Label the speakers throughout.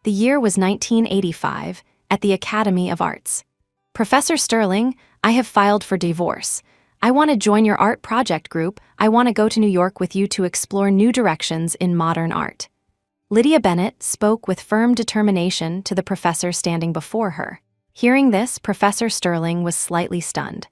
Speaker 1: The year was 1985, at the Academy of Arts. "Professor Sterling, I have filed for divorce. I want to join your art project group. I want to go to New York with you to explore new directions in modern art." Lydia Bennett spoke with firm determination to the professor standing before her. Hearing this, Professor Sterling was slightly stunned.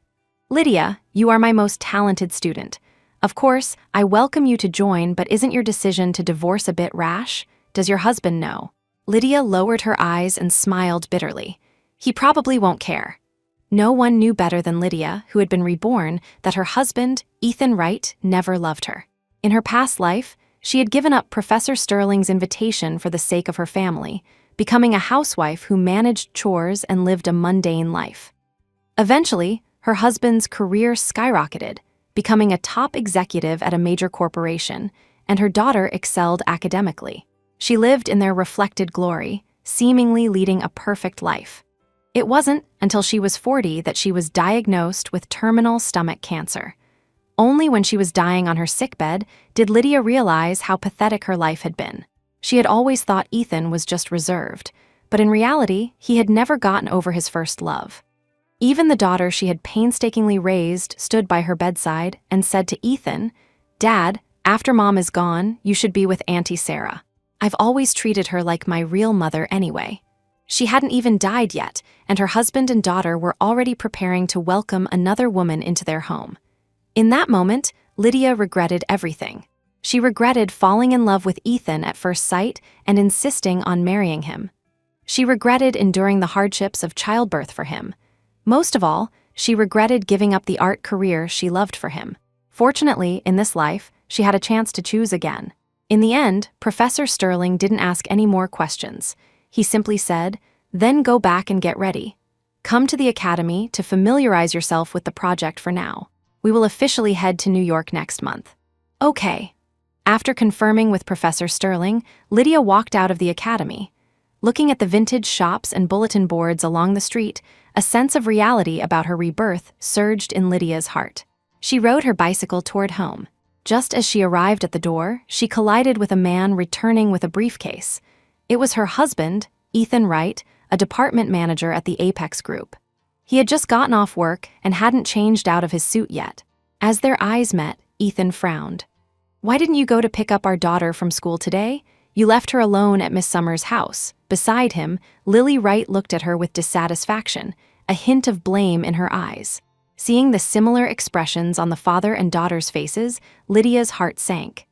Speaker 1: "Lydia, you are my most talented student. Of course, I welcome you to join, but isn't your decision to divorce a bit rash? Does your husband know?" Lydia lowered her eyes and smiled bitterly. "He probably won't care." No one knew better than Lydia, who had been reborn, that her husband, Ethan Wright, never loved her. In her past life, she had given up Professor Sterling's invitation for the sake of her family, becoming a housewife who managed chores and lived a mundane life. Eventually, her husband's career skyrocketed, becoming a top executive at a major corporation, and her daughter excelled academically. She lived in their reflected glory, seemingly leading a perfect life. It wasn't until she was 40 that she was diagnosed with terminal stomach cancer. Only when she was dying on her sickbed did Lydia realize how pathetic her life had been. She had always thought Ethan was just reserved, but in reality, he had never gotten over his first love. Even the daughter she had painstakingly raised stood by her bedside and said to Ethan, "Dad, after Mom is gone, you should be with Auntie Sarah. I've always treated her like my real mother anyway." She hadn't even died yet, and her husband and daughter were already preparing to welcome another woman into their home. In that moment, Lydia regretted everything. She regretted falling in love with Ethan at first sight and insisting on marrying him. She regretted enduring the hardships of childbirth for him. Most of all, she regretted giving up the art career she loved for him. Fortunately, in this life, she had a chance to choose again. In the end, Professor Sterling didn't ask any more questions. He simply said, "Then go back and get ready. Come to the academy to familiarize yourself with the project for now. We will officially head to New York next month." "Okay." After confirming with Professor Sterling, Lydia walked out of the academy. Looking at the vintage shops and bulletin boards along the street, a sense of reality about her rebirth surged in Lydia's heart. She rode her bicycle toward home. Just as she arrived at the door, she collided with a man returning with a briefcase. It was her husband, Ethan Wright, a department manager at the Apex Group. He had just gotten off work and hadn't changed out of his suit yet. As their eyes met, Ethan frowned. "Why didn't you go to pick up our daughter from school today? You left her alone at Miss Summers' house." Beside him, Lily Wright looked at her with dissatisfaction, a hint of blame in her eyes. Seeing the similar expressions on the father and daughter's faces, Lydia's heart sank.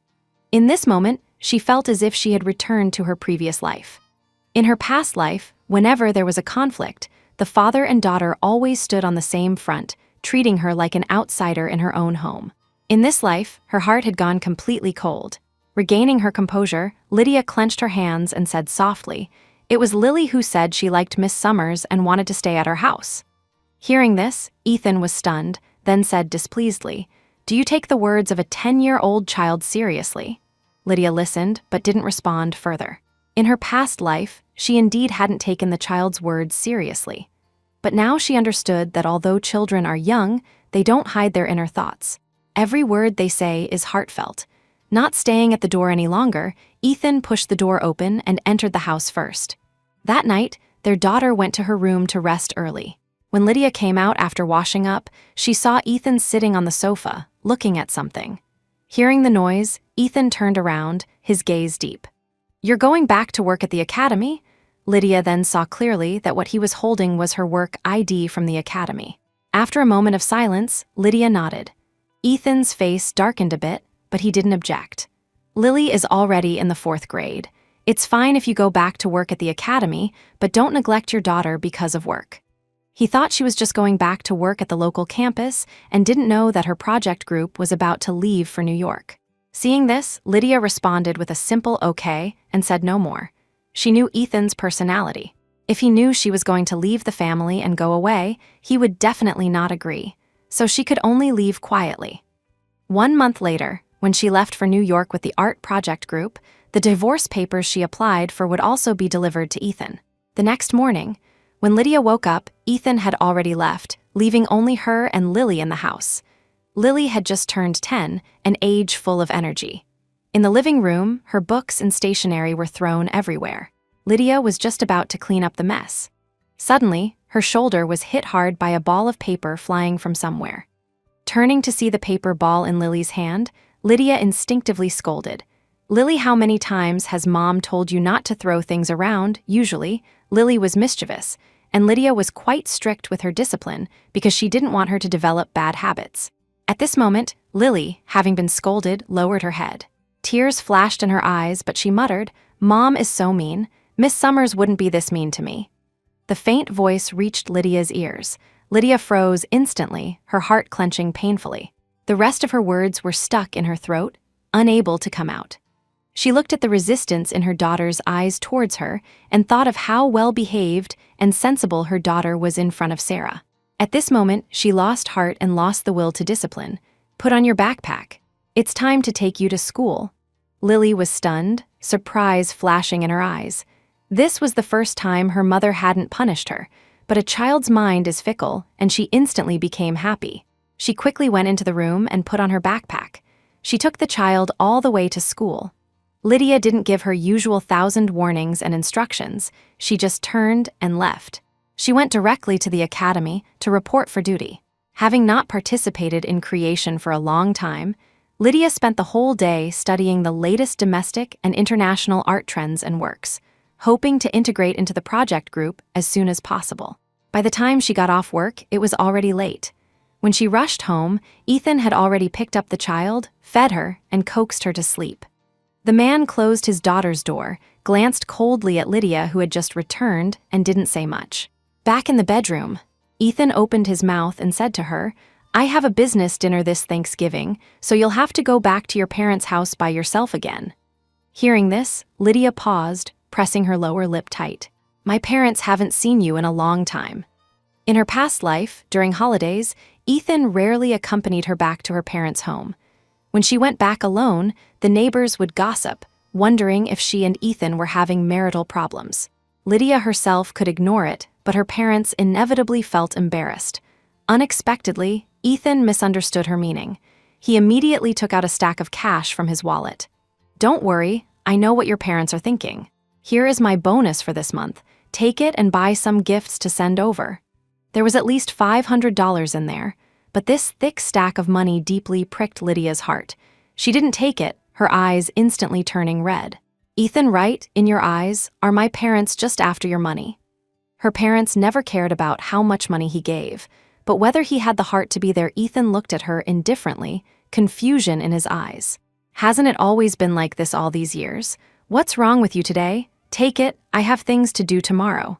Speaker 1: In this moment, she felt as if she had returned to her previous life. In her past life, whenever there was a conflict, the father and daughter always stood on the same front, treating her like an outsider in her own home. In this life, her heart had gone completely cold. Regaining her composure, Lydia clenched her hands and said softly, "It was Lily who said she liked Miss Summers and wanted to stay at her house." Hearing this, Ethan was stunned, then said displeasedly, "Do you take the words of a 10-year-old child seriously?" Lydia listened, but didn't respond further. In her past life, she indeed hadn't taken the child's words seriously. But now she understood that although children are young, they don't hide their inner thoughts. Every word they say is heartfelt. Not staying at the door any longer, Ethan pushed the door open and entered the house first. That night, their daughter went to her room to rest early. When Lydia came out after washing up, she saw Ethan sitting on the sofa, looking at something. Hearing the noise, Ethan turned around, his gaze deep. "You're going back to work at the academy?" Lydia then saw clearly that what he was holding was her work ID from the academy. After a moment of silence, Lydia nodded. Ethan's face darkened a bit, but he didn't object. "Lily is already in the 4th grade. It's fine if you go back to work at the academy, but don't neglect your daughter because of work." He thought she was just going back to work at the local campus and didn't know that her project group was about to leave for New York. Seeing this, Lydia responded with a simple okay and said no more. She knew Ethan's personality. If he knew she was going to leave the family and go away, he would definitely not agree. So she could only leave quietly. 1 month later, when she left for New York with the art project group, the divorce papers she applied for would also be delivered to Ethan. The next morning, when Lydia woke up, Ethan had already left, leaving only her and Lily in the house. Lily had just turned 10, an age full of energy. In the living room, her books and stationery were thrown everywhere. Lydia was just about to clean up the mess. Suddenly, her shoulder was hit hard by a ball of paper flying from somewhere. Turning to see the paper ball in Lily's hand, Lydia instinctively scolded. "Lily, how many times has Mom told you not to throw things around?" Usually, Lily was mischievous, and Lydia was quite strict with her discipline because she didn't want her to develop bad habits. At this moment, Lily, having been scolded, lowered her head. Tears flashed in her eyes, but she muttered, "Mom is so mean. Miss Summers wouldn't be this mean to me." The faint voice reached Lydia's ears. Lydia froze instantly, her heart clenching painfully. The rest of her words were stuck in her throat, unable to come out. She looked at the resistance in her daughter's eyes towards her and thought of how well-behaved and sensible her daughter was in front of Sarah. At this moment, she lost heart and lost the will to discipline. "Put on your backpack. It's time to take you to school." Lily was stunned, surprise flashing in her eyes. This was the first time her mother hadn't punished her, but a child's mind is fickle, and she instantly became happy. She quickly went into the room and put on her backpack. She took the child all the way to school. Lydia didn't give her usual 1,000 warnings and instructions. She just turned and left. She went directly to the academy to report for duty. Having not participated in creation for a long time, Lydia spent the whole day studying the latest domestic and international art trends and works, hoping to integrate into the project group as soon as possible. By the time she got off work, it was already late. When she rushed home, Ethan had already picked up the child, fed her, and coaxed her to sleep. The man closed his daughter's door, glanced coldly at Lydia, who had just returned, and didn't say much. Back in the bedroom, Ethan opened his mouth and said to her, "I have a business dinner this Thanksgiving, so you'll have to go back to your parents' house by yourself again." Hearing this, Lydia paused, pressing her lower lip tight. "My parents haven't seen you in a long time." In her past life, during holidays, Ethan rarely accompanied her back to her parents' home. When she went back alone, the neighbors would gossip, wondering if she and Ethan were having marital problems. Lydia herself could ignore it, but her parents inevitably felt embarrassed. Unexpectedly, Ethan misunderstood her meaning. He immediately took out a stack of cash from his wallet. "Don't worry, I know what your parents are thinking. Here is my bonus for this month. Take it and buy some gifts to send over." There was at least $500 in there, but this thick stack of money deeply pricked Lydia's heart. She didn't take it, her eyes instantly turning red. "Ethan, right, in your eyes, are my parents just after your money?" Her parents never cared about how much money he gave, but whether he had the heart to be there, Ethan looked at her indifferently, confusion in his eyes. "Hasn't it always been like this all these years? What's wrong with you today? Take it, I have things to do tomorrow."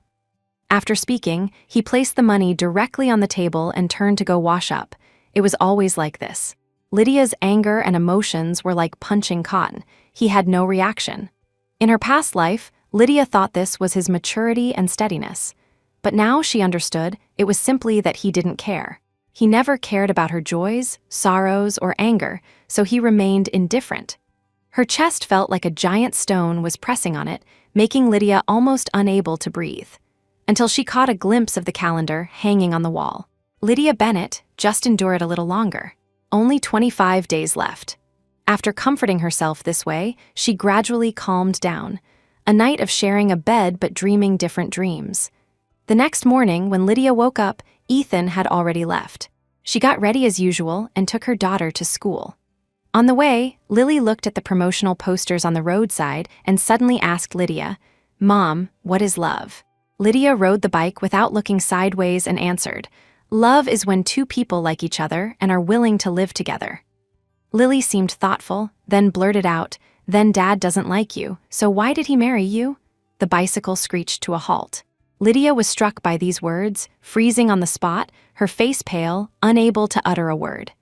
Speaker 1: After speaking, he placed the money directly on the table and turned to go wash up. It was always like this. Lydia's anger and emotions were like punching cotton. He had no reaction. In her past life, Lydia thought this was his maturity and steadiness. But now she understood it was simply that he didn't care. He never cared about her joys, sorrows, or anger, so he remained indifferent. Her chest felt like a giant stone was pressing on it, making Lydia almost unable to breathe. Until she caught a glimpse of the calendar hanging on the wall. Lydia Bennett, just endure it a little longer. Only 25 days left. After comforting herself this way, she gradually calmed down. A night of sharing a bed but dreaming different dreams. The next morning, when Lydia woke up, Ethan had already left. She got ready as usual and took her daughter to school. On the way, Lily looked at the promotional posters on the roadside and suddenly asked Lydia, "Mom, what is love?" Lydia rode the bike without looking sideways and answered, "Love is when two people like each other and are willing to live together." Lily seemed thoughtful, then blurted out, "Then Dad doesn't like you, so why did he marry you?" The bicycle screeched to a halt. Lydia was struck by these words, freezing on the spot, her face pale, unable to utter a word.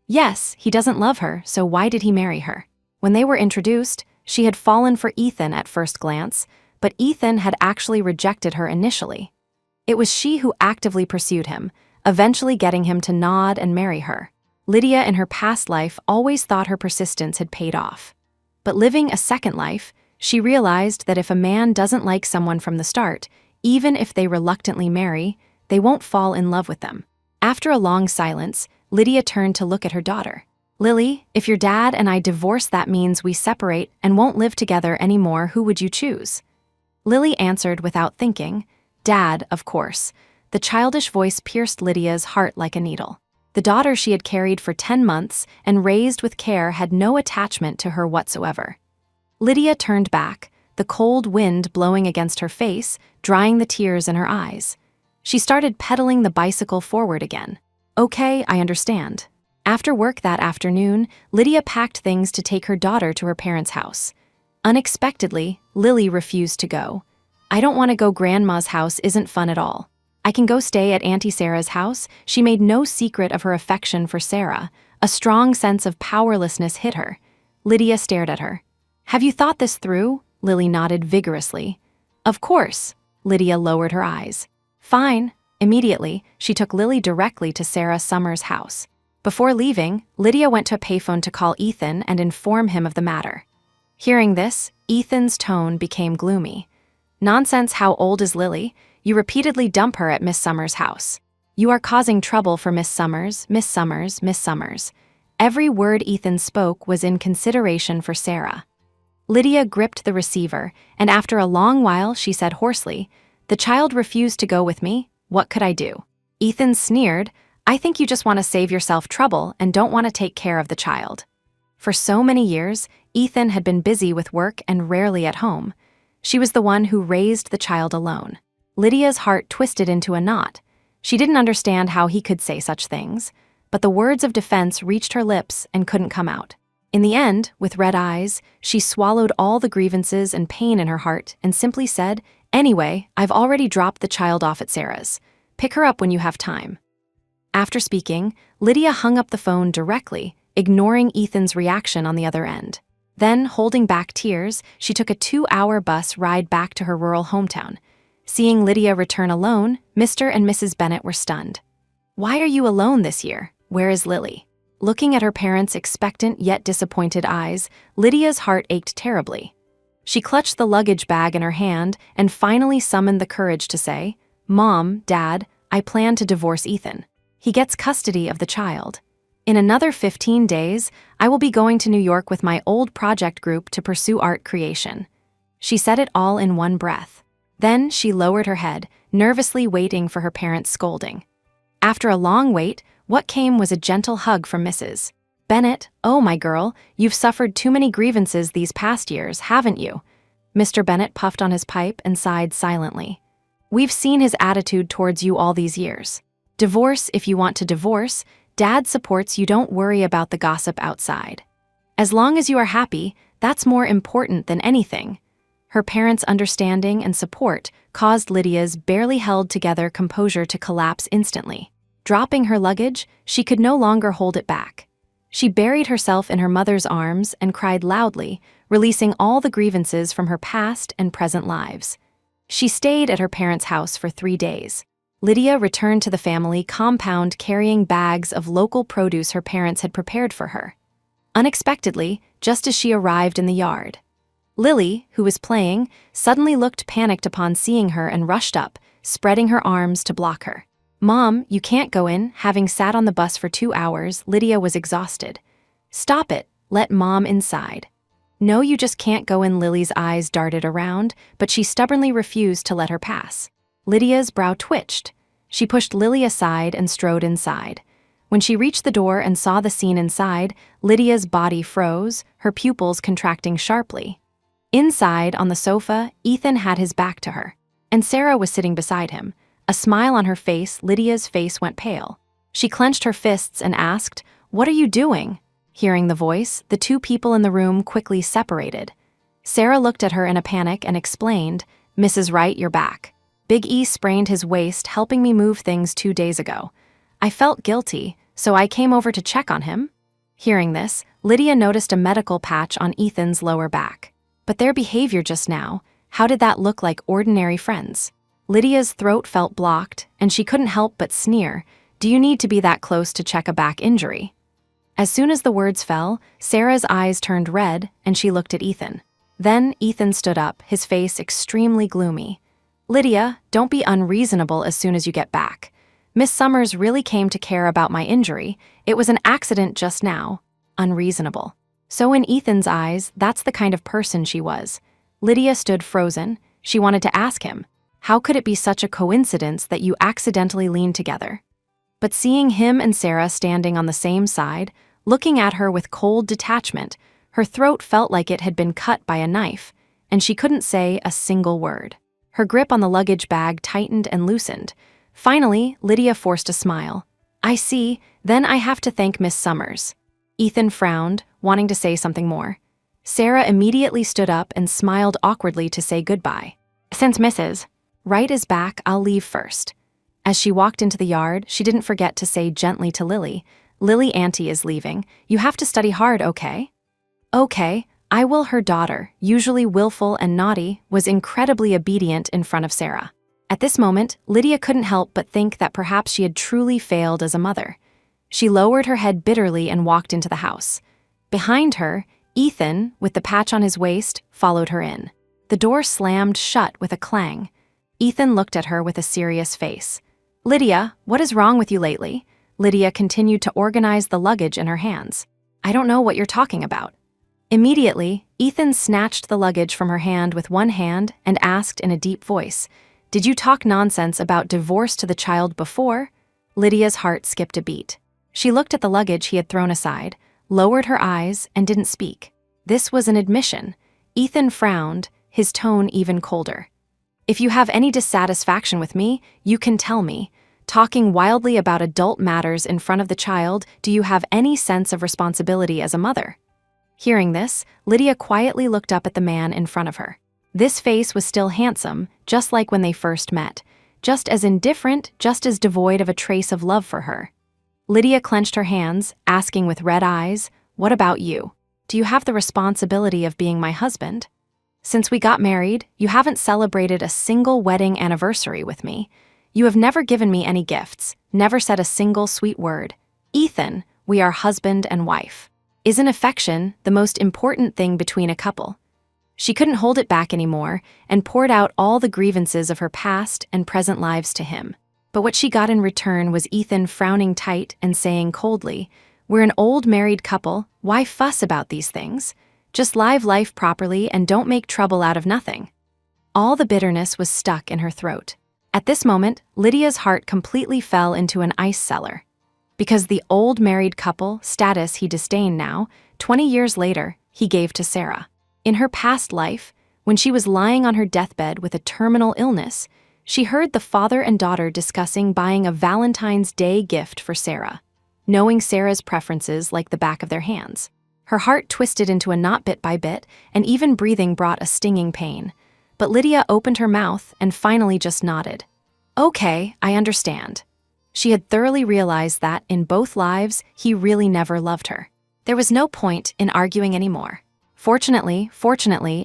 Speaker 1: Yes, he doesn't love her, so why did he marry her? When they were introduced, she had fallen for Ethan at first glance, but Ethan had actually rejected her initially. It was she who actively pursued him, eventually getting him to nod and marry her. Lydia in her past life always thought her persistence had paid off. But living a second life, she realized that if a man doesn't like someone from the start, even if they reluctantly marry, they won't fall in love with them. After a long silence, Lydia turned to look at her daughter. "Lily, if your dad and I divorce, that means we separate and won't live together anymore. Who would you choose?" Lily answered without thinking, "Dad, of course." The childish voice pierced Lydia's heart like a needle. The daughter she had carried for 10 months and raised with care had no attachment to her whatsoever. Lydia turned back, the cold wind blowing against her face, drying the tears in her eyes. She started pedaling the bicycle forward again. "Okay, I understand." After work that afternoon, Lydia packed things to take her daughter to her parents' house. Unexpectedly, Lily refused to go. "I don't want to go. Grandma's house isn't fun at all. I can go stay at Auntie Sarah's house." She made no secret of her affection for Sarah. A strong sense of powerlessness hit her. Lydia stared at her. "Have you thought this through?" Lily nodded vigorously. "Of course." Lydia lowered her eyes. "Fine." Immediately, she took Lily directly to Sarah Summers' house. Before leaving, Lydia went to a payphone to call Ethan and inform him of the matter. Hearing this, Ethan's tone became gloomy. "Nonsense, how old is Lily? You repeatedly dump her at Miss Summers' house. You are causing trouble for Miss Summers, Miss Summers, Miss Summers." Every word Ethan spoke was in consideration for Sarah. Lydia gripped the receiver, and after a long while she said hoarsely, "The child refused to go with me. What could I do?" Ethan sneered, "I think you just want to save yourself trouble and don't want to take care of the child." For so many years, Ethan had been busy with work and rarely at home. She was the one who raised the child alone. Lydia's heart twisted into a knot. She didn't understand how he could say such things, but the words of defense reached her lips and couldn't come out. In the end, with red eyes, she swallowed all the grievances and pain in her heart and simply said, "Anyway, I've already dropped the child off at Sarah's. Pick her up when you have time." After speaking, Lydia hung up the phone directly, ignoring Ethan's reaction on the other end. Then, holding back tears, she took a 2-hour bus ride back to her rural hometown. Seeing Lydia return alone, Mr. and Mrs. Bennet were stunned. "Why are you alone this year? Where is Lily?" Looking at her parents' expectant yet disappointed eyes, Lydia's heart ached terribly. She clutched the luggage bag in her hand and finally summoned the courage to say, "Mom, Dad, I plan to divorce Ethan. He gets custody of the child. In another 15 days, I will be going to New York with my old project group to pursue art creation." She said it all in one breath. Then she lowered her head, nervously waiting for her parents' scolding. After a long wait, what came was a gentle hug from Mrs. Bennet. "Oh, my girl, you've suffered too many grievances these past years, haven't you?" Mr. Bennet puffed on his pipe and sighed silently. "We've seen his attitude towards you all these years. Divorce if you want to divorce. Dad supports you. Don't worry about the gossip outside. As long as you are happy, that's more important than anything." Her parents' understanding and support caused Lydia's barely held together composure to collapse instantly. Dropping her luggage, she could no longer hold it back. She buried herself in her mother's arms and cried loudly, releasing all the grievances from her past and present lives. She stayed at her parents' house for 3 days. Lydia returned to the family compound carrying bags of local produce her parents had prepared for her. Unexpectedly, just as she arrived in the yard, Lily, who was playing, suddenly looked panicked upon seeing her and rushed up, spreading her arms to block her. "Mom, you can't go in." Having sat on the bus for 2 hours, Lydia was exhausted. "Stop it. Let Mom inside." "No, you just can't go in." Lily's eyes darted around, but she stubbornly refused to let her pass. Lydia's brow twitched. She pushed Lily aside and strode inside. When she reached the door and saw the scene inside, Lydia's body froze, her pupils contracting sharply. Inside, on the sofa, Ethan had his back to her, and Sarah was sitting beside him. A smile on her face, Lydia's face went pale. She clenched her fists and asked, "What are you doing?" Hearing the voice, the two people in the room quickly separated. Sarah looked at her in a panic and explained, "Mrs. Wright, you're back. Big E sprained his waist helping me move things 2 days ago. I felt guilty, so I came over to check on him." Hearing this, Lydia noticed a medical patch on Ethan's lower back. But their behavior just now, how did that look like ordinary friends? Lydia's throat felt blocked, and she couldn't help but sneer, "Do you need to be that close to check a back injury?" As soon as the words fell, Sarah's eyes turned red, and she looked at Ethan. Then Ethan stood up, his face extremely gloomy. "Lydia, don't be unreasonable as soon as you get back. Miss Summers really came to care about my injury. It was an accident just now." Unreasonable. So in Ethan's eyes, that's the kind of person she was. Lydia stood frozen. She wanted to ask him, how could it be such a coincidence that you accidentally leaned together? But seeing him and Sarah standing on the same side, looking at her with cold detachment, her throat felt like it had been cut by a knife, and she couldn't say a single word. Her grip on the luggage bag tightened and loosened. Finally, Lydia forced a smile. I see, then I have to thank Miss Summers. Ethan frowned, wanting to say something more. Sarah immediately stood up and smiled awkwardly to say goodbye. Since Mrs. Wright is back, I'll leave first. As she walked into the yard, she didn't forget to say gently to Lily, Lily Auntie is leaving. You have to study hard, okay? Okay, I will. Her daughter, usually willful and naughty, was incredibly obedient in front of Sarah. At this moment, Lydia couldn't help but think that perhaps she had truly failed as a mother. She lowered her head bitterly and walked into the house. Behind her, Ethan, with the patch on his waist, followed her in. The door slammed shut with a clang. Ethan looked at her with a serious face. Lydia, what is wrong with you lately? Lydia continued to organize the luggage in her hands. I don't know what you're talking about. Immediately, Ethan snatched the luggage from her hand with one hand and asked in a deep voice, Did you talk nonsense about divorce to the child before? Lydia's heart skipped a beat. She looked at the luggage he had thrown aside, lowered her eyes, and didn't speak. This was an admission. Ethan frowned, his tone even colder. If you have any dissatisfaction with me, you can tell me. Talking wildly about adult matters in front of the child, do you have any sense of responsibility as a mother? Hearing this, Lydia quietly looked up at the man in front of her. This face was still handsome, just like when they first met, just as indifferent, just as devoid of a trace of love for her. Lydia clenched her hands, asking with red eyes, What about you? Do you have the responsibility of being my husband? Since we got married, you haven't celebrated a single wedding anniversary with me. You have never given me any gifts, never said a single sweet word. Ethan, we are husband and wife. Isn't affection the most important thing between a couple? She couldn't hold it back anymore and poured out all the grievances of her past and present lives to him. But what she got in return was Ethan frowning tight and saying coldly, We're an old married couple, why fuss about these things? Just live life properly and don't make trouble out of nothing. All the bitterness was stuck in her throat. At this moment, Lydia's heart completely fell into an ice cellar. Because the old married couple status he disdained now, 20 years later, he gave to Sarah. In her past life, when she was lying on her deathbed with a terminal illness, she heard the father and daughter discussing buying a Valentine's Day gift for Sarah, knowing Sarah's preferences like the back of their hands. Her heart twisted into a knot bit by bit, and even breathing brought a stinging pain. But Lydia opened her mouth and finally just nodded. Okay, I understand. She had thoroughly realized that, in both lives, he really never loved her. There was no point in arguing anymore. Fortunately,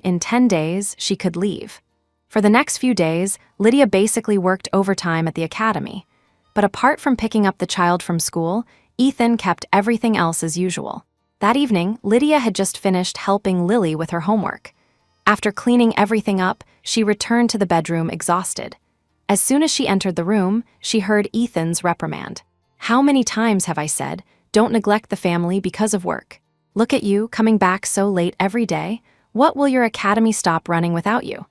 Speaker 1: in 10 days, she could leave. For the next few days, Lydia basically worked overtime at the academy. But apart from picking up the child from school, Ethan kept everything else as usual. That evening, Lydia had just finished helping Lily with her homework. After cleaning everything up, she returned to the bedroom exhausted. As soon as she entered the room, she heard Ethan's reprimand. How many times have I said, don't neglect the family because of work? Look at you, coming back so late every day. What will your academy stop running without you?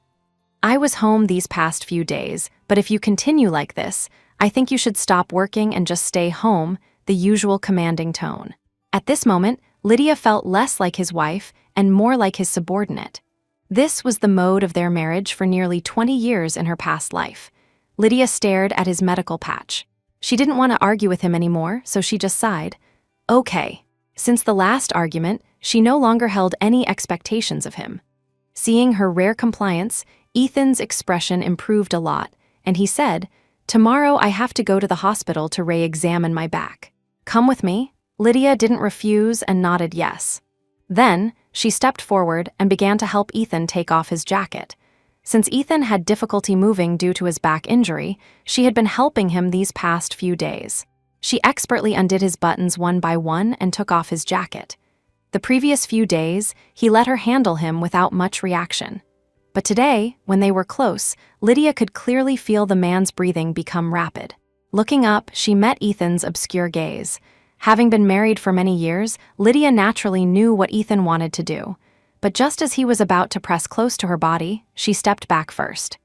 Speaker 1: I was home these past few days, but if you continue like this, I think you should stop working and just stay home, the usual commanding tone. At this moment, Lydia felt less like his wife and more like his subordinate. This was the mode of their marriage for nearly 20 years in her past life. Lydia stared at his medical patch. She didn't want to argue with him anymore, so she just sighed. Okay. Since the last argument, she no longer held any expectations of him. Seeing her rare compliance, Ethan's expression improved a lot, and he said, Tomorrow I have to go to the hospital to re-examine my back. Come with me? Lydia didn't refuse and nodded yes. Then, she stepped forward and began to help Ethan take off his jacket. Since Ethan had difficulty moving due to his back injury, she had been helping him these past few days. She expertly undid his buttons one by one and took off his jacket. The previous few days, he let her handle him without much reaction. But today, when they were close, Lydia could clearly feel the man's breathing become rapid. Looking up, she met Ethan's obscure gaze. Having been married for many years, Lydia naturally knew what Ethan wanted to do. but just as he was about to press close to her body, she stepped back first.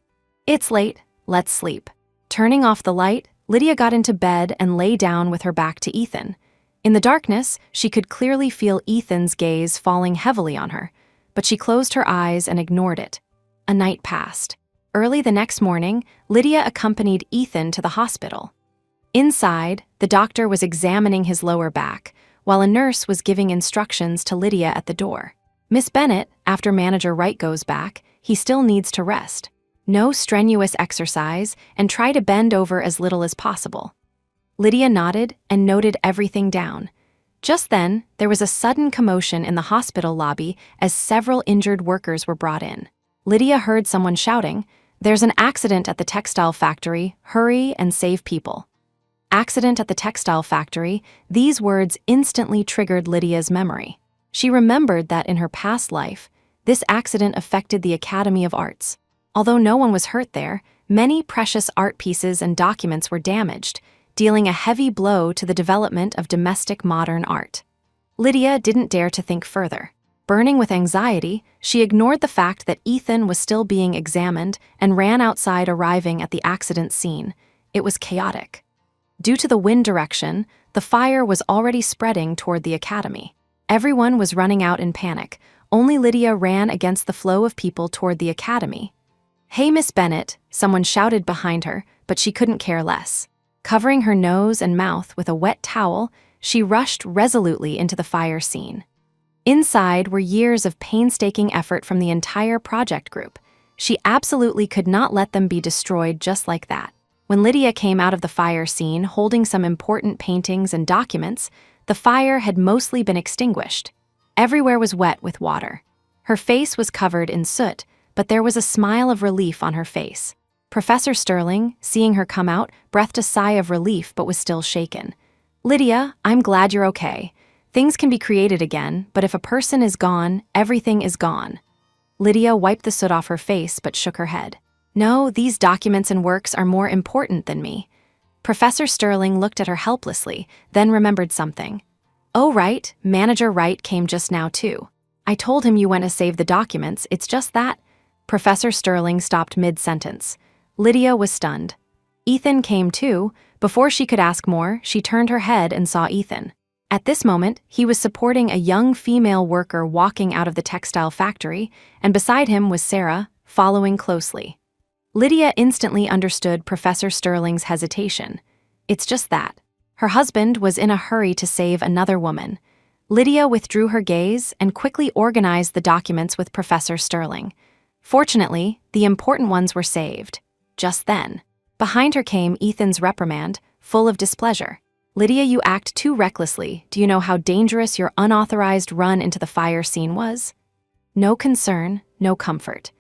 Speaker 1: "It's late, let's sleep." Turning off the light, Lydia got into bed and lay down with her back to Ethan. In the darkness, she could clearly feel Ethan's gaze falling heavily on her, but she closed her eyes and ignored it. A night passed. Early the next morning, Lydia accompanied Ethan to the hospital. Inside, the doctor was examining his lower back, while a nurse was giving instructions to Lydia at the door. "Miss Bennett, after Manager Wright goes back, he still needs to rest. No strenuous exercise, and try to bend over as little as possible." Lydia nodded and noted everything down. Just then, there was a sudden commotion in the hospital lobby as several injured workers were brought in. Lydia heard someone shouting, "There's an accident at the textile factory, hurry and save people." Accident at the textile factory, these words instantly triggered Lydia's memory. She remembered that in her past life, this accident affected the Academy of Arts. Although no one was hurt there, many precious art pieces and documents were damaged, dealing a heavy blow to the development of domestic modern art. Lydia didn't dare to think further. Burning with anxiety, she ignored the fact that Ethan was still being examined and ran outside, arriving at the accident scene. It was chaotic. Due to the wind direction, the fire was already spreading toward the academy. Everyone was running out in panic. Only Lydia ran against the flow of people toward the academy. "Hey, Miss Bennett," someone shouted behind her, but she couldn't care less. Covering her nose and mouth with a wet towel, she rushed resolutely into the fire scene. Inside were years of painstaking effort from the entire project group. She absolutely could not let them be destroyed just like that. When Lydia came out of the fire scene holding some important paintings and documents, the fire had mostly been extinguished. Everywhere was wet with water. Her face was covered in soot, but there was a smile of relief on her face. Professor Sterling, seeing her come out, breathed a sigh of relief but was still shaken. "Lydia, I'm glad you're okay. Things can be created again, but if a person is gone, everything is gone." Lydia wiped the soot off her face but shook her head. "No, these documents and works are more important than me." Professor Sterling looked at her helplessly, then remembered something. "Oh, right, Manager Wright came just now too. I told him you went to save the documents, it's just that." Professor Sterling stopped mid-sentence. Lydia was stunned. Ethan came too. Before she could ask more, she turned her head and saw Ethan. At this moment, he was supporting a young female worker walking out of the textile factory, and beside him was Sarah, following closely. Lydia instantly understood Professor Sterling's hesitation. It's just that. Her husband was in a hurry to save another woman. Lydia withdrew her gaze and quickly organized the documents with Professor Sterling. Fortunately, the important ones were saved. Just then, behind her came Ethan's reprimand, full of displeasure. "Lydia, you act too recklessly. Do you know how dangerous your unauthorized run into the fire scene was?" No concern, no comfort.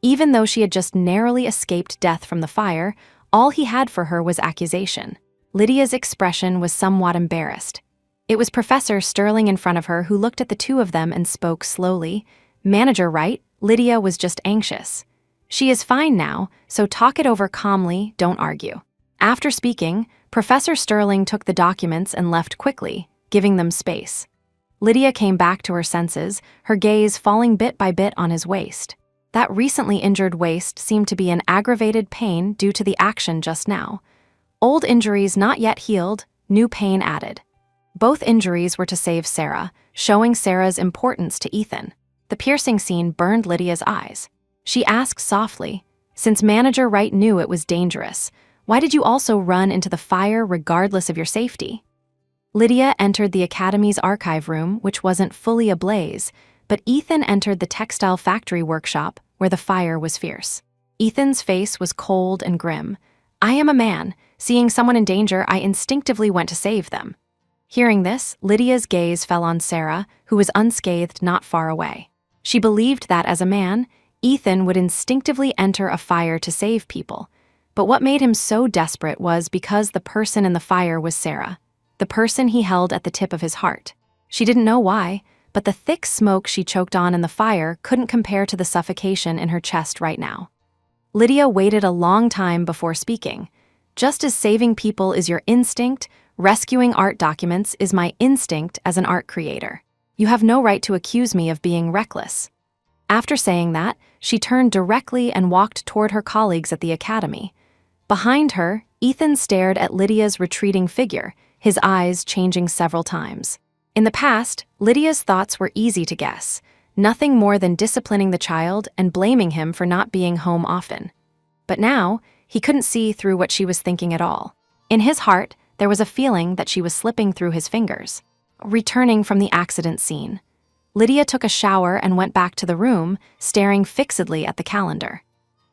Speaker 1: Even though she had just narrowly escaped death from the fire, all he had for her was accusation. Lydia's expression was somewhat embarrassed. It was Professor Sterling in front of her who looked at the two of them and spoke slowly. "Manager Wright, Lydia was just anxious. She is fine now, so talk it over calmly, don't argue." After speaking, Professor Sterling took the documents and left quickly, giving them space. Lydia came back to her senses, her gaze falling bit by bit on his waist. That recently injured waist seemed to be in aggravated pain due to the action just now. Old injuries not yet healed, new pain added. Both injuries were to save Sarah, showing Sarah's importance to Ethan. The piercing scene burned Lydia's eyes. She asked softly, "Since Manager Wright knew it was dangerous, why did you also run into the fire regardless of your safety?" Lydia entered the Academy's archive room, which wasn't fully ablaze, but Ethan entered the textile factory workshop, where the fire was fierce. Ethan's face was cold and grim. "I am a man. Seeing someone in danger, I instinctively went to save them." Hearing this, Lydia's gaze fell on Sarah, who was unscathed not far away. She believed that as a man, Ethan would instinctively enter a fire to save people. But what made him so desperate was because the person in the fire was Sarah, the person he held at the tip of his heart. She didn't know why, but the thick smoke she choked on in the fire couldn't compare to the suffocation in her chest right now. Lydia waited a long time before speaking. "Just as saving people is your instinct, rescuing art documents is my instinct as an art creator. You have no right to accuse me of being reckless." After saying that, she turned directly and walked toward her colleagues at the academy. Behind her, Ethan stared at Lydia's retreating figure, his eyes changing several times. In the past, Lydia's thoughts were easy to guess, nothing more than disciplining the child and blaming him for not being home often. But now, he couldn't see through what she was thinking at all. In his heart, there was a feeling that she was slipping through his fingers. Returning from the accident scene, Lydia took a shower and went back to the room, staring fixedly at the calendar.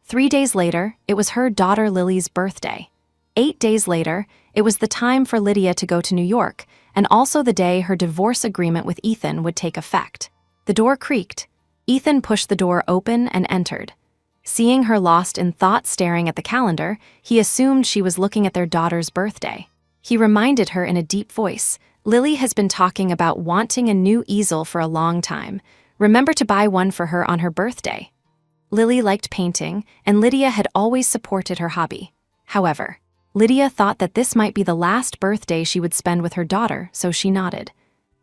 Speaker 1: 3 days later, it was her daughter Lily's birthday. 8 days later, it was the time for Lydia to go to New York, and also the day her divorce agreement with Ethan would take effect. The door creaked. Ethan pushed the door open and entered. Seeing her lost in thought staring at the calendar, he assumed she was looking at their daughter's birthday. He reminded her in a deep voice, "Lily has been talking about wanting a new easel for a long time. Remember to buy one for her on her birthday." Lily liked painting, and Lydia had always supported her hobby. However, Lydia thought that this might be the last birthday she would spend with her daughter, so she nodded.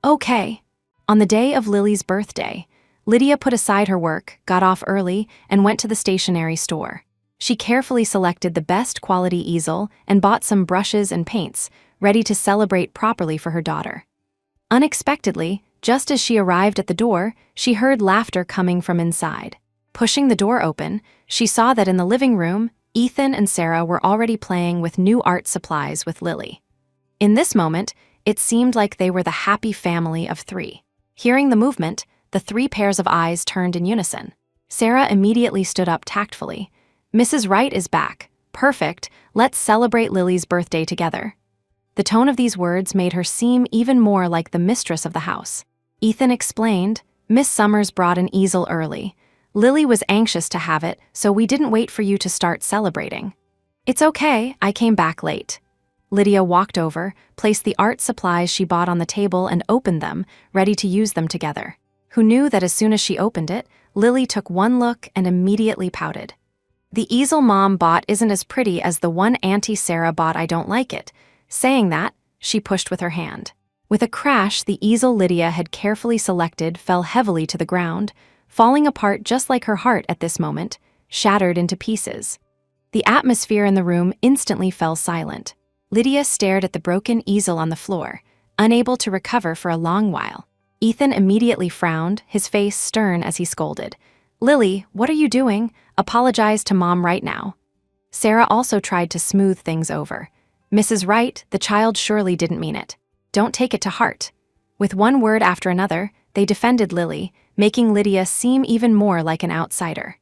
Speaker 1: "Okay." On the day of Lily's birthday, Lydia put aside her work, got off early, and went to the stationery store. She carefully selected the best quality easel and bought some brushes and paints, ready to celebrate properly for her daughter. Unexpectedly, just as she arrived at the door, she heard laughter coming from inside. Pushing the door open, she saw that in the living room, Ethan and Sarah were already playing with new art supplies with Lily. In this moment, it seemed like they were the happy family of 3. Hearing the movement, the 3 pairs of eyes turned in unison. Sarah immediately stood up tactfully. "Mrs. Wright is back. Perfect. Let's celebrate Lily's birthday together." The tone of these words made her seem even more like the mistress of the house. Ethan explained, "Miss Summers brought an easel early. Lily was anxious to have it, so we didn't wait for you to start celebrating." "It's okay, I came back late." Lydia walked over, placed the art supplies she bought on the table and opened them, ready to use them together. Who knew that as soon as she opened it, Lily took one look and immediately pouted. "The easel Mom bought isn't as pretty as the one Auntie Sarah bought. I don't like it." Saying that, she pushed with her hand. With a crash, the easel Lydia had carefully selected fell heavily to the ground, falling apart just like her heart at this moment, shattered into pieces. The atmosphere in the room instantly fell silent. Lydia stared at the broken easel on the floor, unable to recover for a long while. Ethan immediately frowned, his face stern as he scolded. "Lily, what are you doing? Apologize to Mom right now." Sarah also tried to smooth things over. "Mrs. Wright, the child surely didn't mean it. Don't take it to heart." With one word after another, they defended Lily, making Lydia seem even more like an outsider.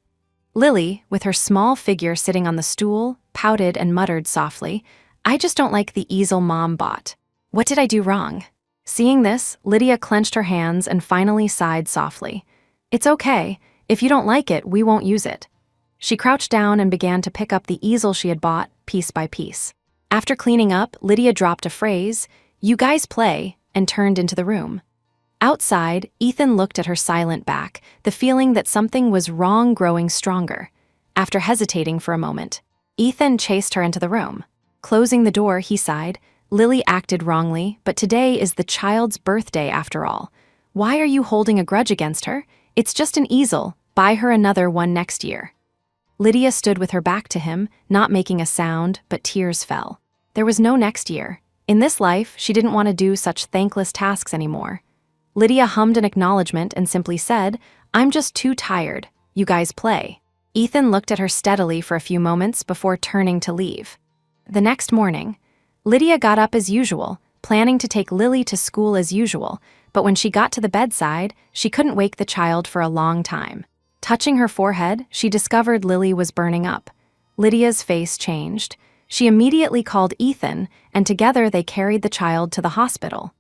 Speaker 1: Lily, with her small figure sitting on the stool, pouted and muttered softly, "I just don't like the easel Mom bought. What did I do wrong?" Seeing this, Lydia clenched her hands and finally sighed softly. "It's okay. If you don't like it, we won't use it." She crouched down and began to pick up the easel she had bought, piece by piece. After cleaning up, Lydia dropped a phrase, "You guys play," and turned into the room. Outside, Ethan looked at her silent back, the feeling that something was wrong growing stronger. After hesitating for a moment, Ethan chased her into the room. Closing the door, he sighed, "Lily acted wrongly, but today is the child's birthday after all. Why are you holding a grudge against her? It's just an easel. Buy her another one next year." Lydia stood with her back to him, not making a sound, but tears fell. There was no next year. In this life, she didn't want to do such thankless tasks anymore. Lydia hummed an acknowledgement and simply said, "I'm just too tired. You guys play." Ethan looked at her steadily for a few moments before turning to leave. The next morning, Lydia got up as usual, planning to take Lily to school as usual, but when she got to the bedside, she couldn't wake the child for a long time. Touching her forehead, she discovered Lily was burning up. Lydia's face changed. She immediately called Ethan, and together they carried the child to the hospital.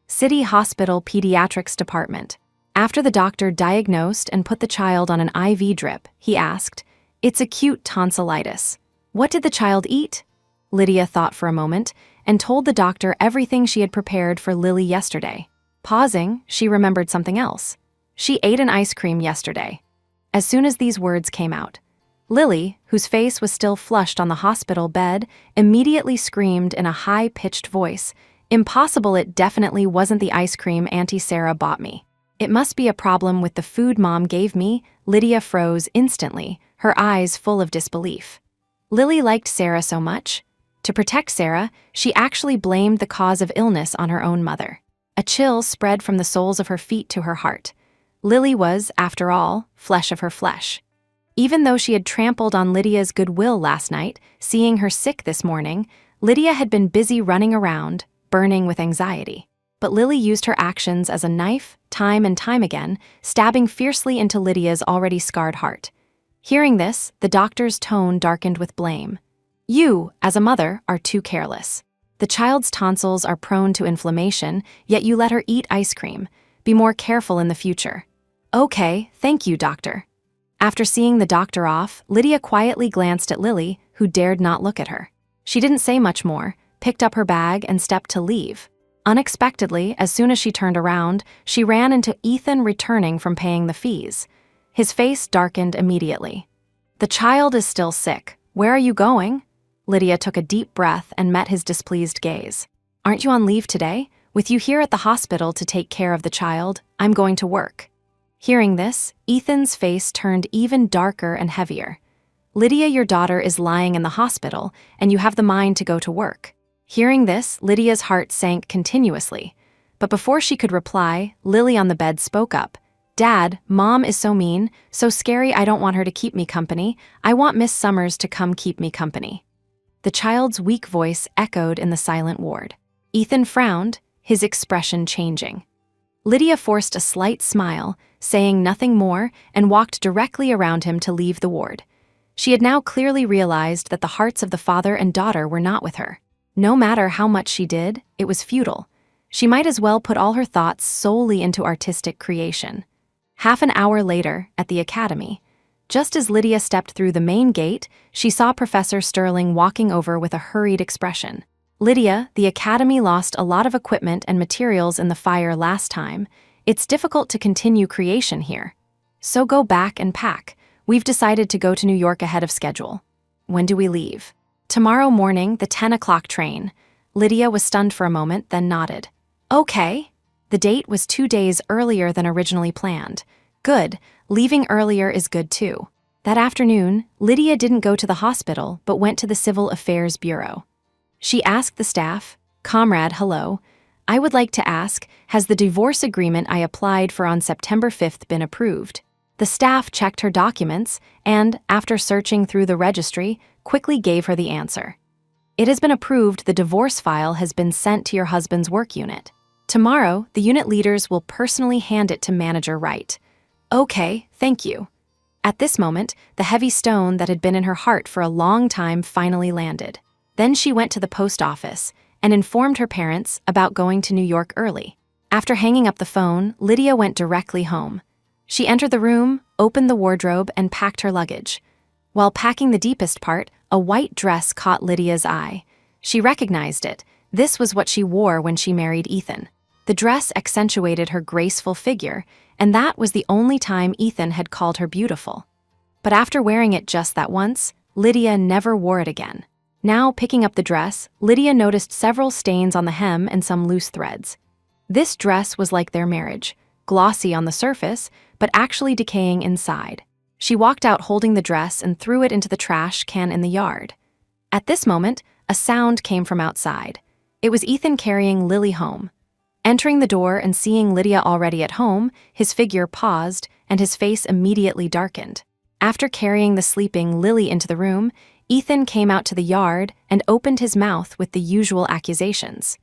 Speaker 1: City Hospital Pediatrics Department. After the doctor diagnosed and put the child on an IV drip, he asked, "It's acute tonsillitis. What did the child eat?" Lydia thought for a moment and told the doctor everything she had prepared for Lily yesterday. Pausing, she remembered something else. She ate an ice cream yesterday. As soon as these words came out, Lily, whose face was still flushed on the hospital bed, immediately screamed in a high-pitched voice, "Impossible, it definitely wasn't the ice cream Auntie Sarah bought me." It must be a problem with the food Mom gave me. Lydia froze instantly, her eyes full of disbelief. Lily liked Sarah so much. To protect Sarah, she actually blamed the cause of illness on her own mother. A chill spread from the soles of her feet to her heart. Lily was, after all, flesh of her flesh. Even though she had trampled on Lydia's goodwill last night, seeing her sick this morning, Lydia had been busy running around, burning with anxiety. But Lily used her actions as a knife, time and time again, stabbing fiercely into Lydia's already scarred heart. Hearing this, the doctor's tone darkened with blame. You, as a mother, are too careless. The child's tonsils are prone to inflammation, yet you let her eat ice cream. Be more careful in the future. Okay, thank you, doctor. After seeing the doctor off, Lydia quietly glanced at Lily, who dared not look at her. She didn't say much more, picked up her bag and stepped to leave. Unexpectedly, as soon as she turned around, she ran into Ethan returning from paying the fees. His face darkened immediately. The child is still sick. Where are you going? Lydia took a deep breath and met his displeased gaze. Aren't you on leave today? With you here at the hospital to take care of the child, I'm going to work. Hearing this, Ethan's face turned even darker and heavier. Lydia, your daughter is lying in the hospital, and you have the mind to go to work. Hearing this, Lydia's heart sank continuously. But before she could reply, Lily on the bed spoke up. Dad, Mom is so mean, so scary. I don't want her to keep me company. I want Miss Summers to come keep me company. The child's weak voice echoed in the silent ward. Ethan frowned, his expression changing. Lydia forced a slight smile, saying nothing more, and walked directly around him to leave the ward. She had now clearly realized that the hearts of the father and daughter were not with her. No matter how much she did, it was futile. She might as well put all her thoughts solely into artistic creation. Half an hour later, at the academy, just as Lydia stepped through the main gate, she saw Professor Sterling walking over with a hurried expression. Lydia, the academy lost a lot of equipment and materials in the fire last time. It's difficult to continue creation here. So go back and pack. We've decided to go to New York ahead of schedule. When do we leave? Tomorrow morning, the 10 o'clock train. Lydia was stunned for a moment, then nodded. Okay. The date was 2 days earlier than originally planned. Good. Leaving earlier is good too. That afternoon, Lydia didn't go to the hospital, but went to the Civil Affairs Bureau. She asked the staff, Comrade, hello. I would like to ask, has the divorce agreement I applied for on September 5th been approved? The staff checked her documents and, after searching through the registry, quickly gave her the answer. It has been approved. The divorce file has been sent to your husband's work unit. Tomorrow, the unit leaders will personally hand it to Manager Wright. Okay, thank you. At this moment, the heavy stone that had been in her heart for a long time finally landed. Then she went to the post office and informed her parents about going to New York early. After hanging up the phone, Lydia went directly home. She entered the room, opened the wardrobe, and packed her luggage. While packing the deepest part, a white dress caught Lydia's eye. She recognized it. This was what she wore when she married Ethan. The dress accentuated her graceful figure, and that was the only time Ethan had called her beautiful. But after wearing it just that once, Lydia never wore it again. Now, picking up the dress, Lydia noticed several stains on the hem and some loose threads. This dress was like their marriage, glossy on the surface, but actually decaying inside. She walked out holding the dress and threw it into the trash can in the yard. At this moment, a sound came from outside. It was Ethan carrying Lily home. Entering the door and seeing Lydia already at home, his figure paused and his face immediately darkened. After carrying the sleeping Lily into the room, Ethan came out to the yard and opened his mouth with the usual accusations.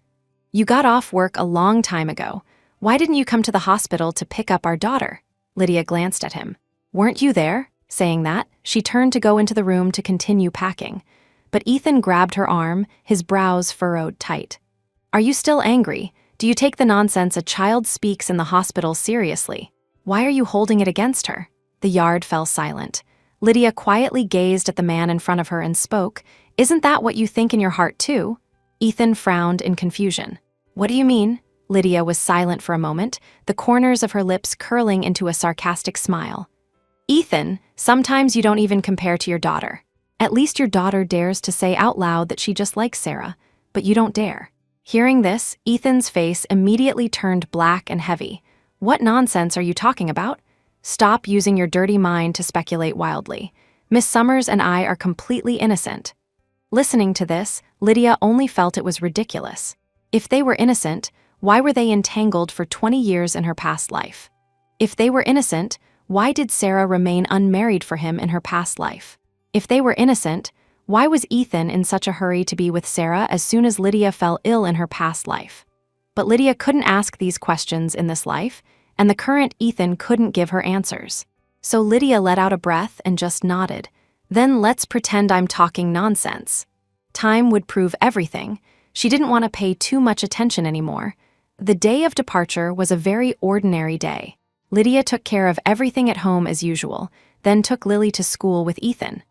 Speaker 1: You got off work a long time ago. Why didn't you come to the hospital to pick up our daughter? Lydia glanced at him. Weren't you there? Saying that, she turned to go into the room to continue packing. But Ethan grabbed her arm, his brows furrowed tight. Are you still angry? Do you take the nonsense a child speaks in the hospital seriously? Why are you holding it against her? The yard fell silent. Lydia quietly gazed at the man in front of her and spoke, Isn't that what you think in your heart too? Ethan frowned in confusion. What do you mean? Lydia was silent for a moment, the corners of her lips curling into a sarcastic smile. Ethan, sometimes you don't even compare to your daughter. At least your daughter dares to say out loud that she just likes Sarah, but you don't dare. Hearing this, Ethan's face immediately turned black and heavy. "What nonsense are you talking about? Stop using your dirty mind to speculate wildly. Miss Summers and I are completely innocent." Listening to this, Lydia only felt it was ridiculous. If they were innocent, why were they entangled for 20 years in her past life? If they were innocent, why did Sarah remain unmarried for him in her past life? If they were innocent, why was Ethan in such a hurry to be with Sarah as soon as Lydia fell ill in her past life? But Lydia couldn't ask these questions in this life, and the current Ethan couldn't give her answers. So Lydia let out a breath and just nodded. "Then let's pretend I'm talking nonsense." Time would prove everything. She didn't want to pay too much attention anymore. The day of departure was a very ordinary day. Lydia took care of everything at home as usual, then took Lily to school with Ethan.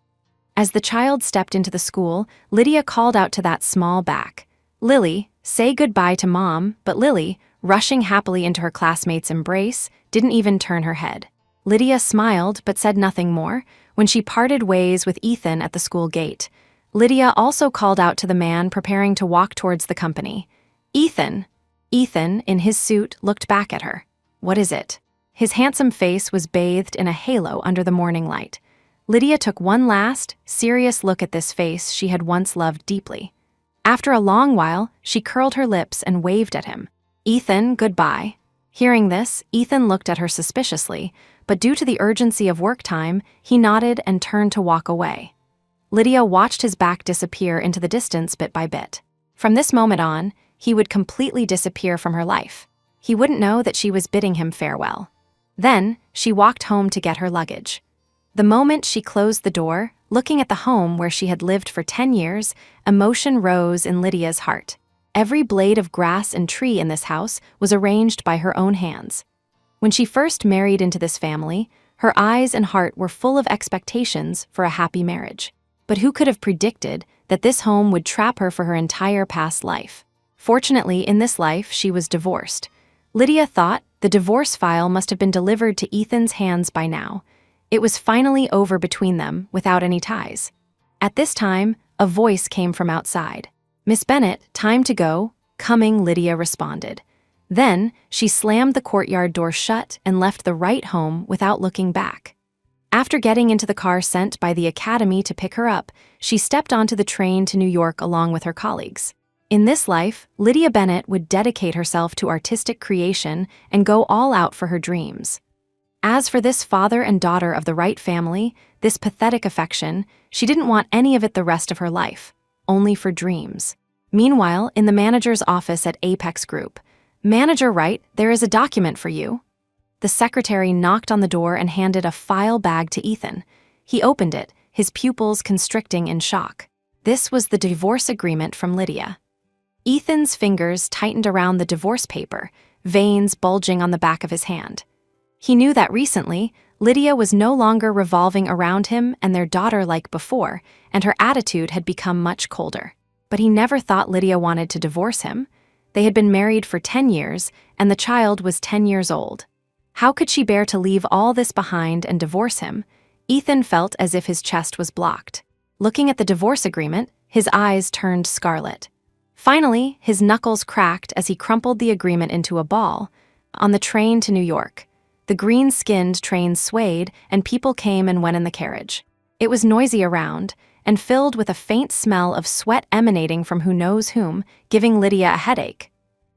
Speaker 1: As the child stepped into the school, Lydia called out to that small back, "Lily, say goodbye to Mom," but Lily, rushing happily into her classmate's embrace, didn't even turn her head. Lydia smiled but said nothing more. When she parted ways with Ethan at the school gate, Lydia also called out to the man preparing to walk towards the company. "Ethan." Ethan, in his suit, looked back at her. "What is it?" His handsome face was bathed in a halo under the morning light. Lydia took one last, serious look at this face she had once loved deeply. After a long while, she curled her lips and waved at him. "Ethan, goodbye." Hearing this, Ethan looked at her suspiciously, but due to the urgency of work time, he nodded and turned to walk away. Lydia watched his back disappear into the distance bit by bit. From this moment on, he would completely disappear from her life. He wouldn't know that she was bidding him farewell. Then, she walked home to get her luggage. The moment she closed the door, looking at the home where she had lived for 10 years, emotion rose in Lydia's heart. Every blade of grass and tree in this house was arranged by her own hands. When she first married into this family, her eyes and heart were full of expectations for a happy marriage. But who could have predicted that this home would trap her for her entire past life? Fortunately, in this life, she was divorced. Lydia thought the divorce file must have been delivered to Ethan's hands by now. It was finally over between them, without any ties. At this time, a voice came from outside. "Miss Bennet, time to go." "Coming," Lydia responded. Then, she slammed the courtyard door shut and left the right home without looking back. After getting into the car sent by the academy to pick her up, she stepped onto the train to New York along with her colleagues. In this life, Lydia Bennet would dedicate herself to artistic creation and go all out for her dreams. As for this father and daughter of the Wright family, this pathetic affection, she didn't want any of it the rest of her life, only for dreams. Meanwhile, in the manager's office at Apex Group, "Manager Wright, there is a document for you." The secretary knocked on the door and handed a file bag to Ethan. He opened it, his pupils constricting in shock. This was the divorce agreement from Lydia. Ethan's fingers tightened around the divorce paper, veins bulging on the back of his hand. He knew that recently, Lydia was no longer revolving around him and their daughter like before, and her attitude had become much colder. But he never thought Lydia wanted to divorce him. They had been married for 10 years, and the child was 10 years old. How could she bear to leave all this behind and divorce him? Ethan felt as if his chest was blocked. Looking at the divorce agreement, his eyes turned scarlet. Finally, his knuckles cracked as he crumpled the agreement into a ball. On the train to New York, the green-skinned train swayed and people came and went in the carriage. It was noisy around and filled with a faint smell of sweat emanating from who knows whom, giving Lydia a headache.